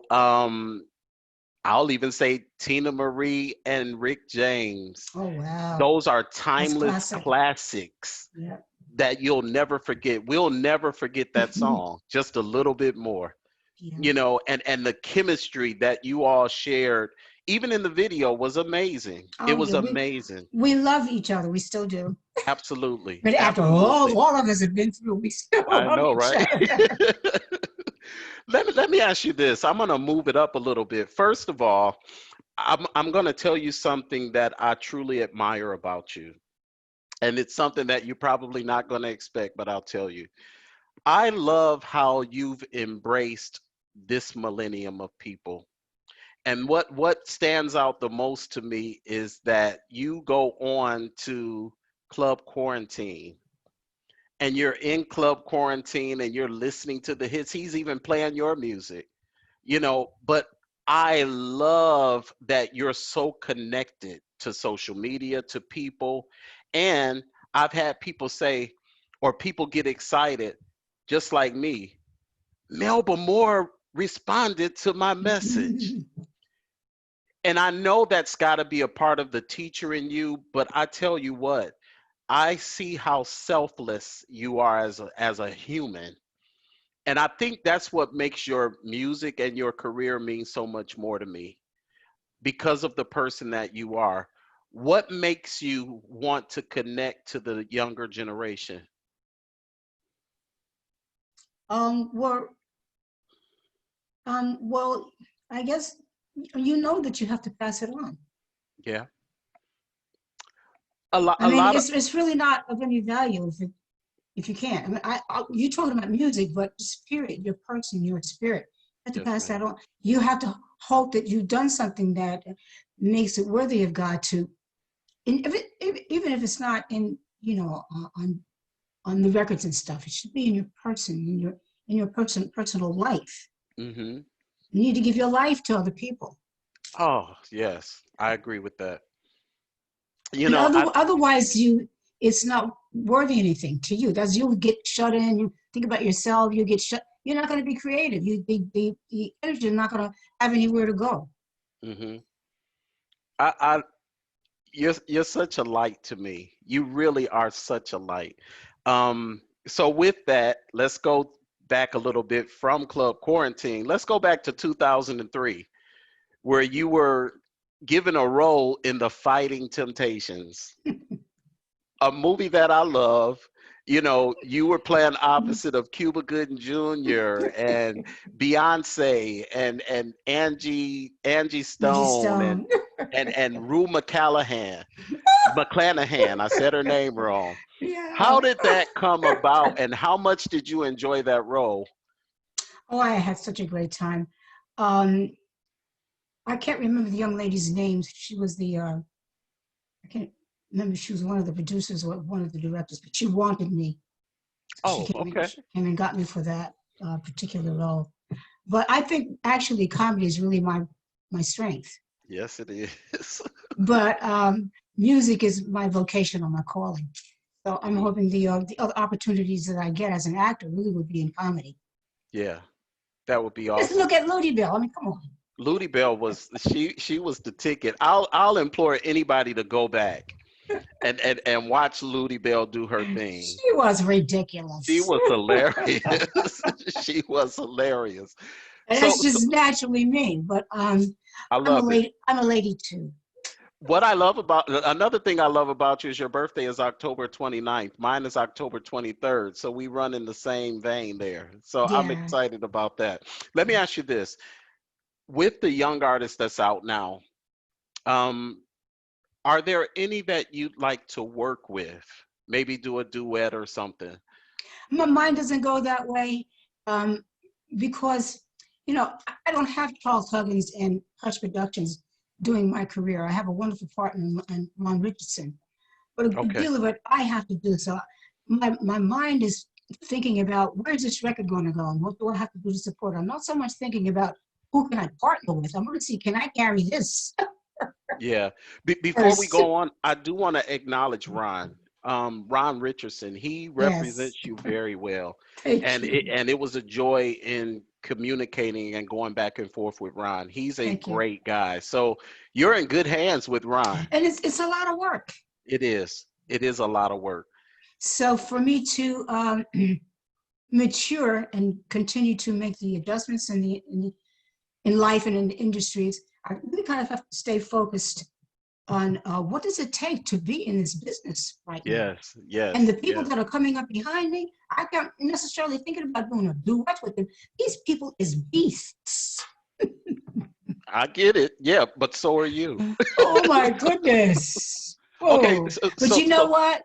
I'll even say Tina Marie and Rick James. Oh, wow. Those are timeless classic. classics Yeah. that you'll never forget. We'll never forget that song, Just a Little Bit More. Yeah. You know, and the chemistry that you all shared, even in the video, was amazing. Oh, It was yeah, amazing. We love each other. We still do. Absolutely. But after Absolutely. all of us have been through, we still I love know, each right? other. Let me ask you this. I'm gonna move it up a little bit. First of all, I'm gonna tell you something that I truly admire about you. And it's something that you're probably not gonna expect, but I'll tell you. I love how you've embraced this millennium of people. And what stands out the most to me is that you go on to Club Quarantine and you're in Club Quarantine and you're listening to the hits. He's even playing your music, you know, but I love that you're so connected to social media, to people. And I've had people say, or people get excited, just like me, Melba Moore responded to my message. And I know that's got to be a part of the teacher in you, but I tell you what, I see how selfless you are as a human. And I think that's what makes your music and your career mean so much more to me because of the person that you are. What makes you want to connect to the younger generation? Well, I guess you know that you have to pass it on. Yeah. I mean, it's really not of any value if you can't. I mean, you're talking about music, but spirit, your person, your spirit, you have to pass that on. You have to hope that you've done something that makes it worthy of God to, and even if it's not in, you know, on the records and stuff, it should be in your person, in your personal life. Mm-hmm. You need to give your life to other people. Oh, yes, I agree with that. You know, otherwise it's not worthy anything to you. That's you get shut in. You think about yourself. You get shut. You're not going to be creative. The energy is not going to have anywhere to go. Mm-hmm. I you're such a light to me. You really are such a light. So with that, let's go back a little bit from Club Quarantine. Let's go back to 2003, where you were given a role in The Fighting Temptations, a movie that I love. You know, you were playing opposite of Cuba Gooding Jr. and Beyonce and Angie Angie Stone Stone. and Rue McClanahan. I said her name wrong. Yeah. How did that come about, and how much did you enjoy that role? Oh, I had such a great time. Um, I can't remember the young lady's name. She was I can't remember, she was one of the producers or one of the directors, but she wanted me. Oh, okay. She came and got me for that particular role. But I think actually comedy is really my strength. Yes, it is. But music is my vocation or my calling. So I'm hoping the other opportunities that I get as an actor really would be in comedy. Yeah, that would be Just awesome. look at Ludi Bell. I mean, come on. Ludi Bell was she was the ticket. I'll implore anybody to go back and watch Ludi Bell do her thing. She was ridiculous. She was hilarious. She was hilarious. And So, that's just naturally me. But I I'm a love it. lady. I'm a lady too. What I love about another thing I love about you is your birthday is October 29th. Mine is October 23rd. So we run in the same vein there. So I'm Yeah. excited about that. Let me ask you this. With the young artist that's out now, um, are there any that you'd like to work with? Maybe do a duet or something. My mind doesn't go that way because, you know, I don't have Charles Huggins and Hush Productions doing my career. I have a wonderful partner in Ron Richardson. But a good Okay. deal of it I have to do. So my mind is thinking about where's this record going to go and what do I have to do to support it. I'm not so much thinking about who can I partner with. I'm going to see, can I carry this? Yeah. Before we go on, I do want to acknowledge Ron. Ron Richardson, he represents Yes. you very well. Thank And you. it was a joy in communicating and going back and forth with Ron. He's a Thank you. great guy. So you're in good hands with Ron. And it's a lot of work. It is. It is a lot of work. So for me to mature and continue to make the adjustments in life and in the industries, I really kind of have to stay focused on what does it take to be in this business right now. Yes, yes. And the people yes. that are coming up behind me, I can't necessarily thinking about doing a duet with them. These people is beasts. I get it. Yeah, but so are you. Oh my goodness. Okay. Oh. But you know what?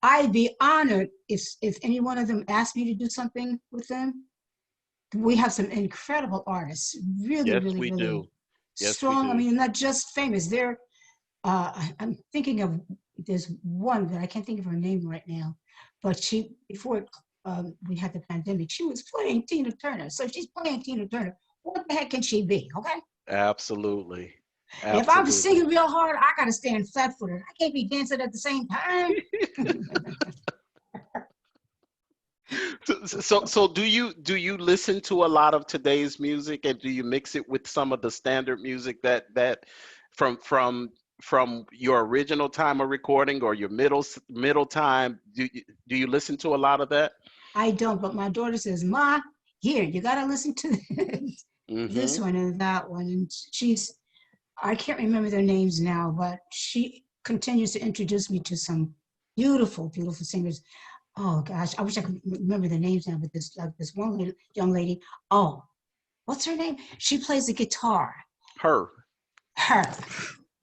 I'd be honored if any one of them asked me to do something with them. We have some incredible artists, really, Yes, really, we really do. Yes, we strong. I do. mean, not just famous. They're, I'm thinking of, there's one, but I can't think of her name right now. But she, before we had the pandemic, she was playing Tina Turner. So she's playing Tina Turner. What the heck can she be? Okay. Absolutely. And if I'm Absolutely. singing real hard, I gotta stand flat-footed. I can't be dancing at the same time. So do you listen to a lot of today's music, and do you mix it with some of the standard music that from your original time of recording or your middle time? Do you listen to a lot of that? I don't, but my daughter says, "Ma, here, you gotta listen to this, this one and that one." And I can't remember their names now, but she continues to introduce me to some beautiful, beautiful singers. Oh gosh, I wish I could remember the names now, but this one young lady, oh, what's her name? She plays the guitar. Her.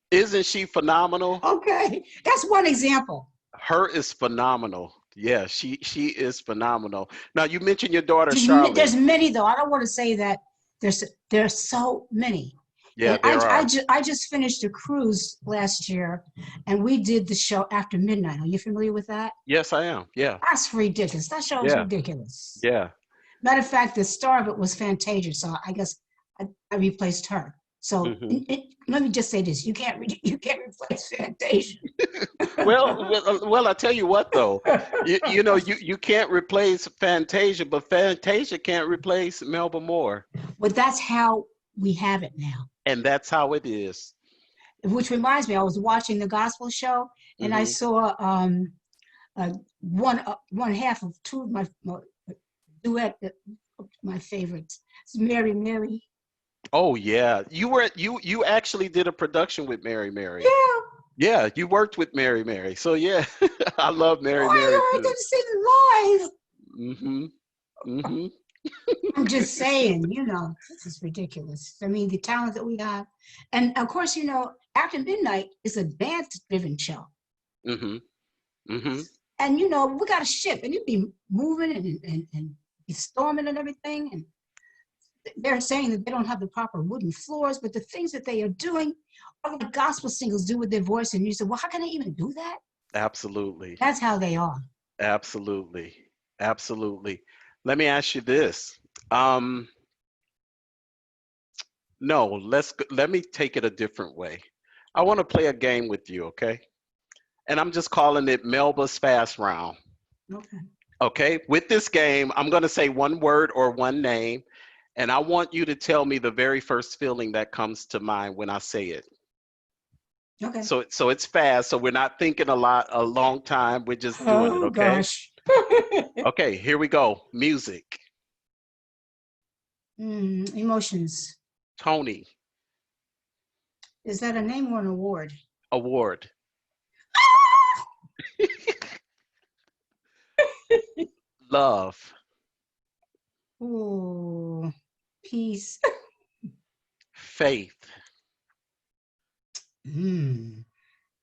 Isn't she phenomenal? Okay, that's one example. Her is phenomenal. Yeah, she is phenomenal. Now you mentioned your daughter Charlotte. There's many though. I don't want to say that there's so many. Yeah, and there are. I just finished a cruise last year, and we did the show After Midnight. Are you familiar with that? Yes, I am. Yeah. That's ridiculous. That show is ridiculous. Yeah. Matter of fact, the star of it was Fantasia, so I guess I replaced her. So let me just say this: you can't replace Fantasia. well, I tell you what though, you can't replace Fantasia, but Fantasia can't replace Melba Moore. But that's how we have it now. And that's how it is. which reminds me, I was watching the gospel show and I saw one half of two of my duet, my favorites. It's Mary, Mary. Oh yeah, you actually did a production with Mary Mary. Yeah. Yeah, you worked with Mary Mary. So yeah, I love Mary Oh, Mary I too. didn't see it live. Mm-hmm. Mm-hmm. I'm just saying, this is ridiculous. I mean, the talent that we have. And of course, After Midnight is a dance-driven show. Mm-hmm. Mm-hmm. And, we got a ship, and you'd be moving and be storming and everything. And they're saying that they don't have the proper wooden floors, but the things that they are doing are like gospel singers do with their voice. And you say, well, how can they even do that? Absolutely. That's how they are. Absolutely. Absolutely. Let me ask you this. No, let me take it a different way. I want to play a game with you, okay? And I'm just calling it Melba's Fast Round. Okay. Okay, with this game, I'm going to say one word or one name, and I want you to tell me the very first feeling that comes to mind when I say it. Okay. So it's fast, so we're not thinking a long time, we're just doing it, Oh, okay? gosh. Okay, here we go. Music. Emotions. Tony. Is that a name or an award? Award. Love. Ooh, peace. Faith.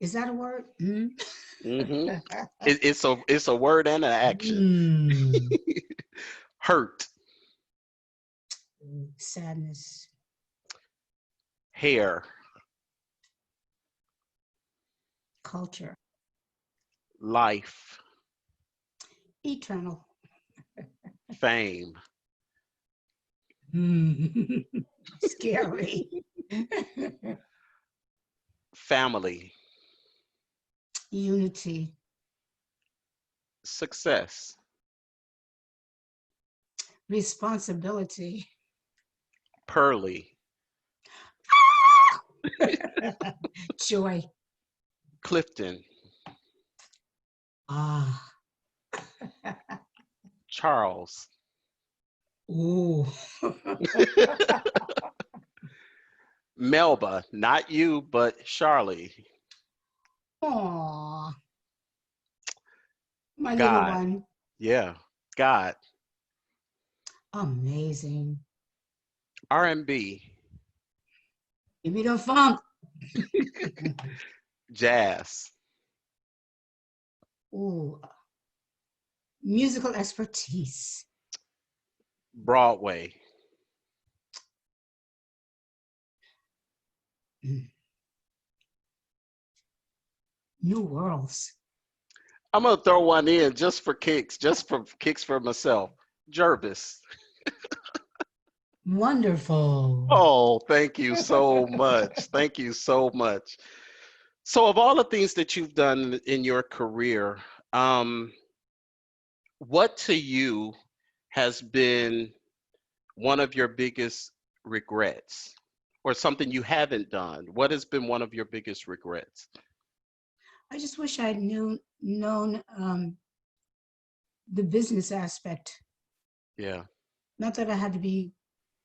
Is that a word? Mm-hmm. It's a word and an action. Hurt. Sadness. Hair. Culture. Life. Eternal. Fame. Scary. Family. Unity. Success. Responsibility. Pearly. Joy. Clifton. Ah. Charles. Ooh. Melba, not you, but Charlie. Aw. My little God. one. Yeah. God. Amazing. R&B. Give me the funk. Jazz. Ooh. Musical expertise. Broadway. New worlds. I'm gonna throw one in just for kicks for myself. Jervis. Wonderful. Oh, thank you so much. Thank you so much. So, of all the things that you've done in your career, what to you has been one of your biggest regrets, or something you haven't done? What has been one of your biggest regrets? I just wish I'd known the business aspect. Yeah. Not that I had to be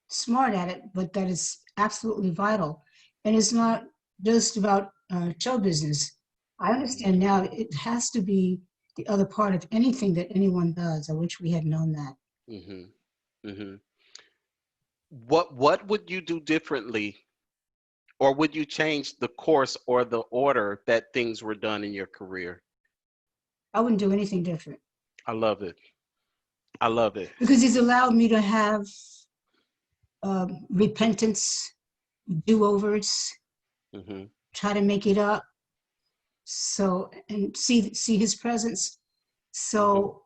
smart at it, but that is absolutely vital. And it's not just about show business. I understand now it has to be the other part of anything that anyone does. I wish we had known that. Mm-hmm. Mm-hmm. What would you do differently, or would you change the course or the order that things were done in your career? I wouldn't do anything different. I love it. I love it. Because it's allowed me to have repentance, do-overs, Mm-hmm. try to make it up. So, and see his presence. So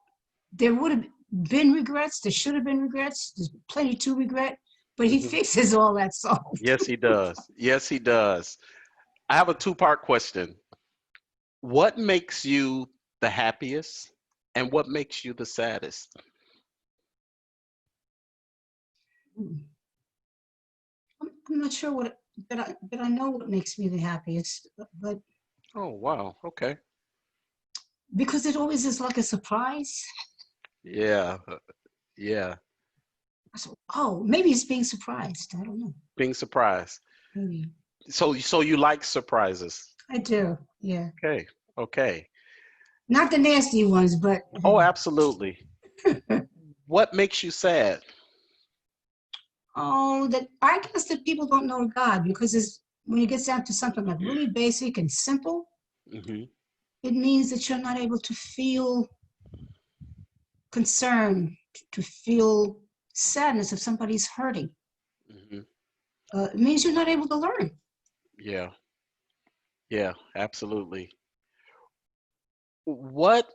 there would have been regrets. There should have been regrets. There's plenty to regret, but he fixes all that stuff. Yes, he does. Yes, he does. I have a two-part question. What makes you the happiest, and what makes you the saddest? I'm not sure but I know what makes me the happiest, but Oh, wow. Okay. because it always is like a surprise. Yeah. Yeah. I said, oh, maybe it's being surprised. I don't know. Being surprised. Maybe. So you like surprises. I do. Yeah. Okay. Okay. Not the nasty ones, but Oh, absolutely. What makes you sad? oh, that I guess that people don't know God because it's when it gets down to something like really basic and simple, Hmm. it means that you're not able to feel concern, to feel sadness if somebody's hurting. Hmm. It means you're not able to learn. Yeah. Yeah, absolutely. What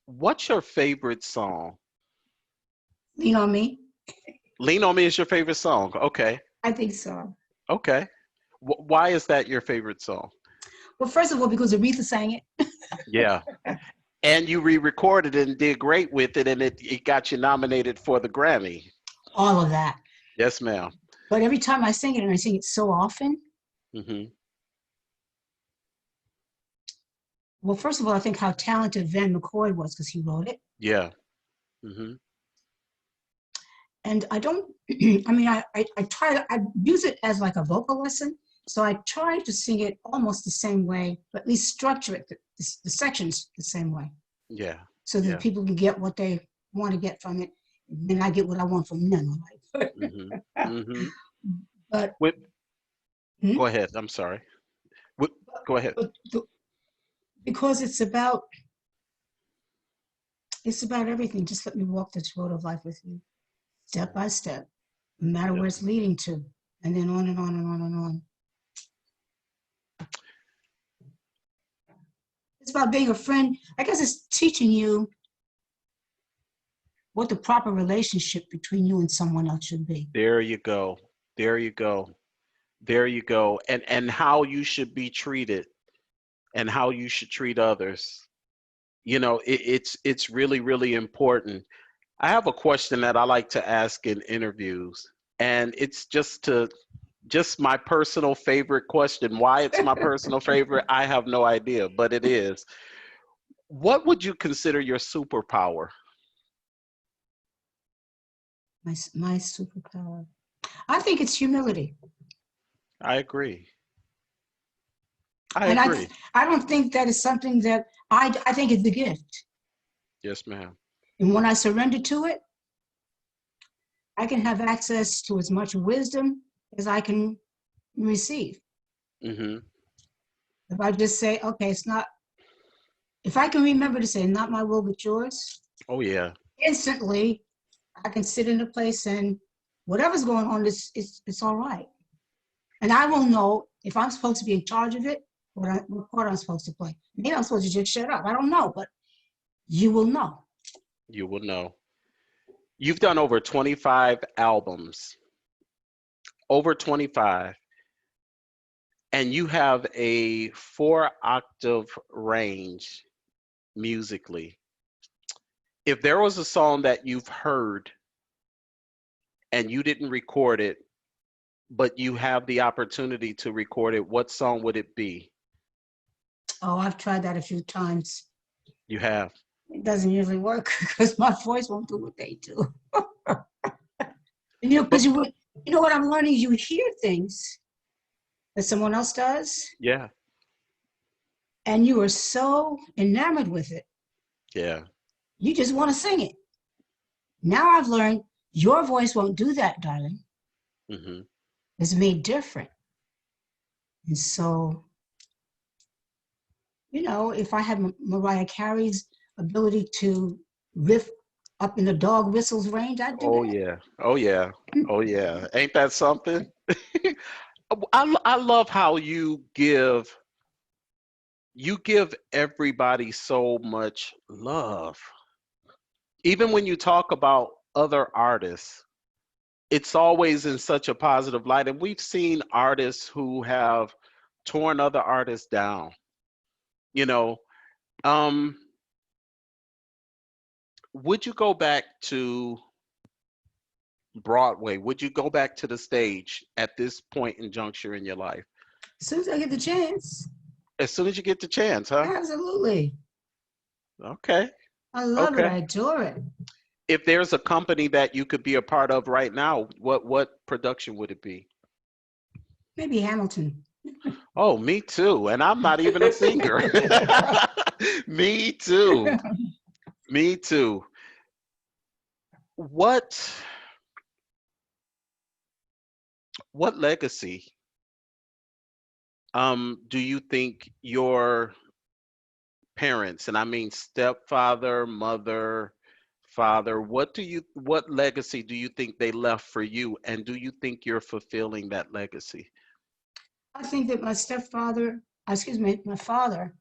what's your favorite song? Lean on me. Lean on Me is your favorite song. Okay. I think so. Okay. Why is that your favorite song? Well, first of all, because Aretha sang it. Yeah. And you re-recorded it and did great with it, and it got you nominated for the Grammy. All of that. Yes, ma'am. But every time I sing it, and I sing it so often, Hmm. well, first of all, I think how talented Van McCoy was because he wrote it. Yeah. Hmm. And I don't, I mean, I try, I use it as like a vocal lesson. So I try to sing it almost the same way, but at least structure it, the sections the same way. Yeah. So that Yeah. people can get what they want to get from it. And then I get what I want from them. Hmm. Hmm. But, Go ahead. I'm sorry. Go ahead. but because it's about everything. Just let me walk this road of life with you, step by step, no matter Yeah. where it's leading to, and then on and on and on and on. It's about being a friend. I guess it's teaching you what the proper relationship between you and someone else should be. There you go. There you go. There you go. And how you should be treated and how you should treat others. You know, it's really, really important. I have a question that I like to ask in interviews, and it's just my personal favorite question. Why it's my personal favorite, I have no idea, but it is. What would you consider your superpower? My superpower. I think it's humility. I agree. I And agree. I don't think that is something that I think it's a gift. Yes, ma'am. And when I surrender to it, I can have access to as much wisdom as I can receive. Hmm. If I just say, okay, it's not, if I can remember to say, not my will, but yours, Oh yeah. instantly I can sit in a place and whatever's going on, it's all right. And I will know if I'm supposed to be in charge of it, what part I'm supposed to play. Maybe I'm supposed to just shut up. I don't know, but you will know. You will know. You've done over 25 albums, over 25, and you have a 4-octave range musically. If there was a song that you've heard and you didn't record it, but you have the opportunity to record it, what song would it be? Oh, I've tried that a few times. You have. It doesn't usually work because my voice won't do what they do. You know, because you know what I'm learning, you hear things that someone else does, Yeah. and you are so enamored with it, Yeah. you just want to sing it. Now I've learned your voice won't do that, darling. Hmm. It's made different. And so, you know, if I had Mariah Carey's ability to lift up in the dog whistles range, I'd do Oh that. yeah. Oh yeah. Oh yeah. Ain't that something? I love how you give everybody so much love. Even when you talk about other artists, it's always in such a positive light. And we've seen artists who have torn other artists down. You know, um, would you go back to Broadway? Would you go back to the stage at this point in juncture in your life? As soon as I get the chance, As soon as you get the chance, huh? absolutely. Okay. I love it. Okay. I adore it. If there's a company that you could be a part of right now, what production would it be? Maybe Hamilton. Oh, me too. And I'm not even a singer. Me too. Me too. What legacy do you think your parents, and I mean stepfather, mother, father, what legacy do you think they left for you, and do you think you're fulfilling that legacy? I think that my father,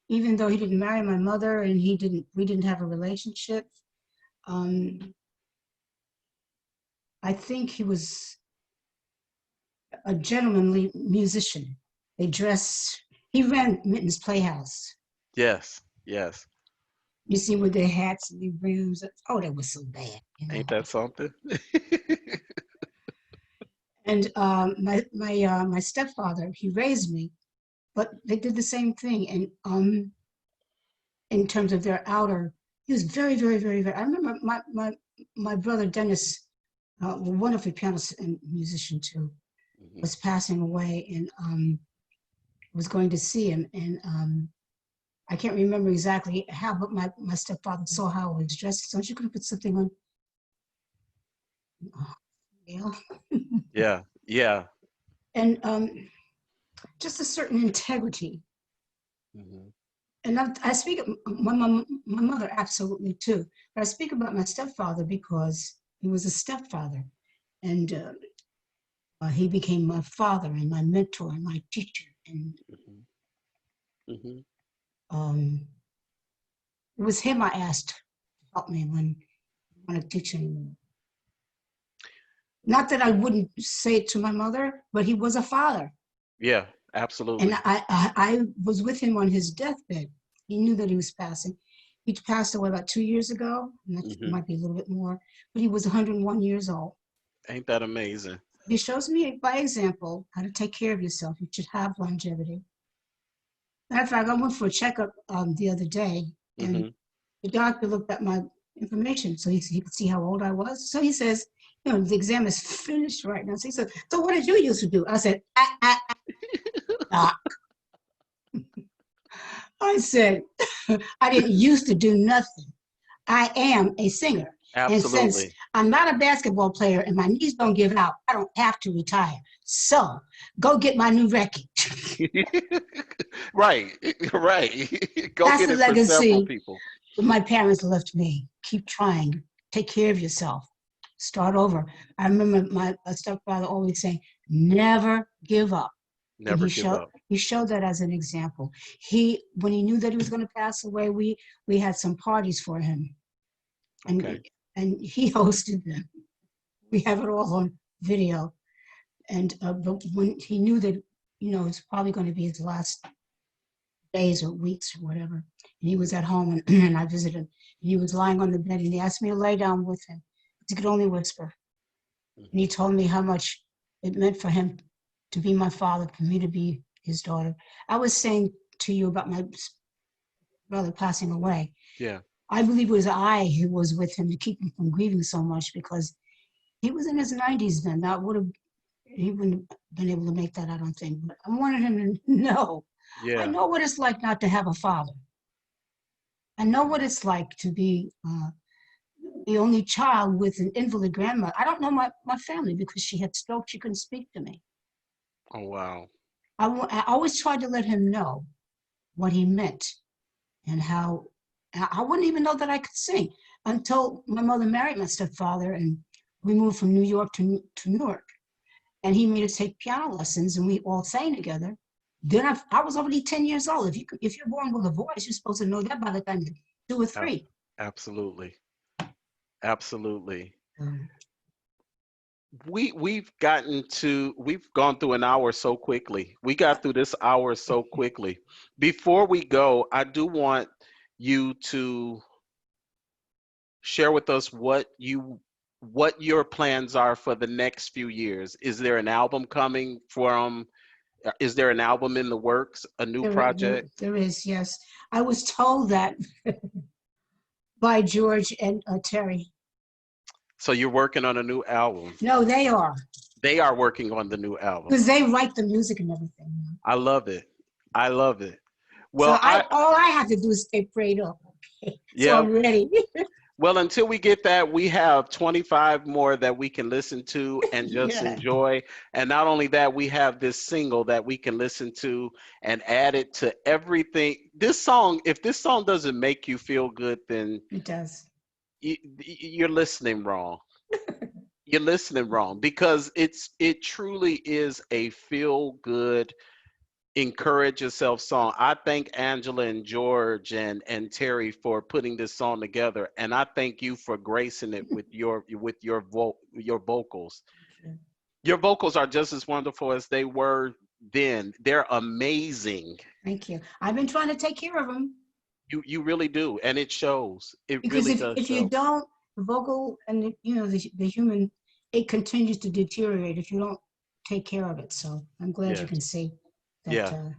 even though he didn't marry my mother and we didn't have a relationship, um, I think he was a gentlemanly musician. He ran Mitten's Playhouse. Yes, yes. You see with their hats and their rims. Oh, that was so bad. Ain't that something? And my stepfather, he raised me, but they did the same thing. And in terms of their outer, he was very, very, very, very. I remember my brother Dennis, a wonderful pianist and musician too, was passing away, and was going to see him, and I can't remember exactly how, but my stepfather saw how I was dressed. So you could put something on. Oh, yeah. Yeah, yeah. And just a certain integrity. And I speak of my mother absolutely too, but I speak about my stepfather because he was a stepfather, and he became my father and my mentor and my teacher. And it was him I asked to help me when I want to teach anymore. Not that I wouldn't say it to my mother, but he was a father. Yeah, absolutely. And I was with him on his deathbed. He knew that he was passing. He passed away about 2 years ago, and that might be a little bit more, but he was 101 years old. Ain't that amazing? He shows me by example how to take care of yourself. You should have longevity. Matter of fact, I went for a checkup the other day, and the doctor looked at my information so he could see how old I was. So he says, you know, the exam is finished right now. So he said, so what did you used to do? I said, doc. I said, I didn't used to do nothing. I am a singer. Absolutely. And since I'm not a basketball player and my knees don't give out, I don't have to retire. So go get my new record. Right, right. Go That's get the it for several legacy people. my parents left me. Keep trying. Take care of yourself. Start over. I remember my stepfather always saying, never give up. Never give up. He showed that as an example. When he knew that he was going to pass away, we had some parties for him, and he hosted them. We have it all on video. And but when he knew that, you know, it's probably going to be his last days or weeks or whatever, and he was at home, and I visited him, and he was lying on the bed, and he asked me to lay down with him. He could only whisper, and he told me how much it meant for him to be my father, for me to be his daughter. I was saying to you about my brother passing away. Yeah. I believe it was I who was with him to keep him from grieving so much, because he was in his 90s then. He wouldn't have been able to make that, I don't think. But I wanted him to know. Yeah. I know what it's like not to have a father. I know what it's like to be the only child with an invalid grandmother. I don't know my family because she had stroke. She couldn't speak to me. Oh, wow. I always tried to let him know what he meant and how. I wouldn't even know that I could sing until my mother married my stepfather, and we moved from New York to Newark. And he made us take piano lessons, and we all sang together. Then I was already 10 years old. If you're born with a voice, you're supposed to know that by the time you're 2 or 3. Absolutely. Absolutely. We've gone through an hour so quickly. We got through this hour so quickly. Before we go, I do want you to share with us what you what your plans are for the next few years. Is there an album coming from? Is there an album in the works? A new project? There is, yes. I was told that by George and Terry. So you're working on a new album? No, they are. They are working on the new album. Because they write the music and everything. I love it. I love it. Well, so all I have to do is stay prayed up. Okay? Yeah. So I'm ready. Well, until we get that, we have 25 more that we can listen to and just enjoy. And not only that, we have this single that we can listen to and add it to everything. This song, if this song doesn't make you feel good, then it does. You're listening wrong. You're listening wrong, because it truly is a feel good, encourage yourself song. I thank Angela and George and Terry for putting this song together, and I thank you for gracing it with your vocals. Your vocals are just as wonderful as they were then. They're amazing. Thank you. I've been trying to take care of them. You really do, and it shows. It because really does. If you don't, the vocal and the human, it continues to deteriorate if you don't take care of it. So I'm glad you can see that.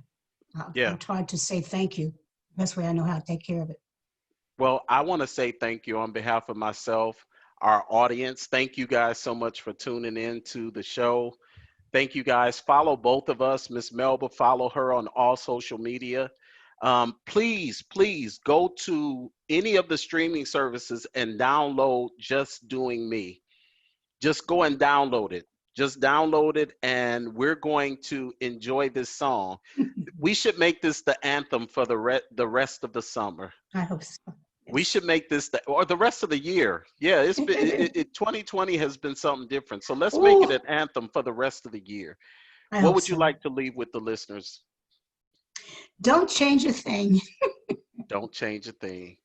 I tried to say thank you. Best way I know how to take care of it. Well, I want to say thank you on behalf of myself, our audience. Thank you guys so much for tuning in to the show. Thank you guys. Follow both of us, Miss Melba. Follow her on all social media. Please go to any of the streaming services and download Just Doing Me. Just go and download it. Just download it, and we're going to enjoy this song. We should make this the anthem for the rest of the summer. I hope so. Yes. We should make this or the rest of the year. Yeah, it's been 2020 has been something different. So let's make it an anthem for the rest of the year. What would you like to leave with the listeners? Don't change a thing. Don't change a thing.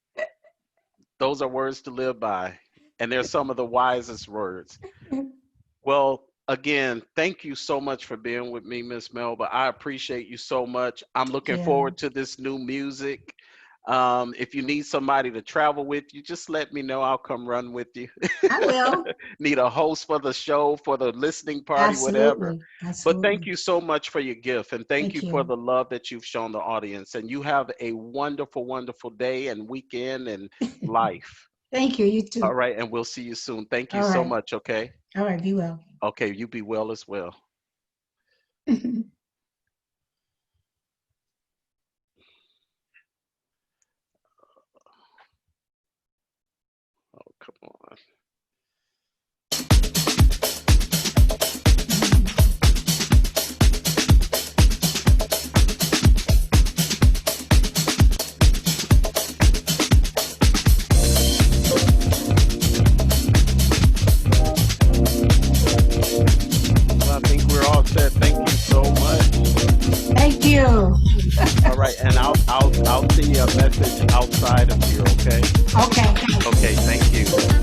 Those are words to live by, and they're some of the wisest words. Well, again, thank you so much for being with me, Miss Melba. I appreciate you so much. I'm looking forward to this new music. If you need somebody to travel with you, just let me know. I'll come run with you. I will. Need a host for the show, for the listening party, whatever. But thank you so much for your gift, and thank you for the love that you've shown the audience. And you have a wonderful, wonderful day and weekend and life. Thank you. You too. All right, and we'll see you soon. Thank you so much, okay? All right, be well. Okay, you be well as well. Oh, come on. I think we're all set. Thank you so much. Thank you. All right, and I'll send you a message outside of here, okay? Okay. Okay, thank you.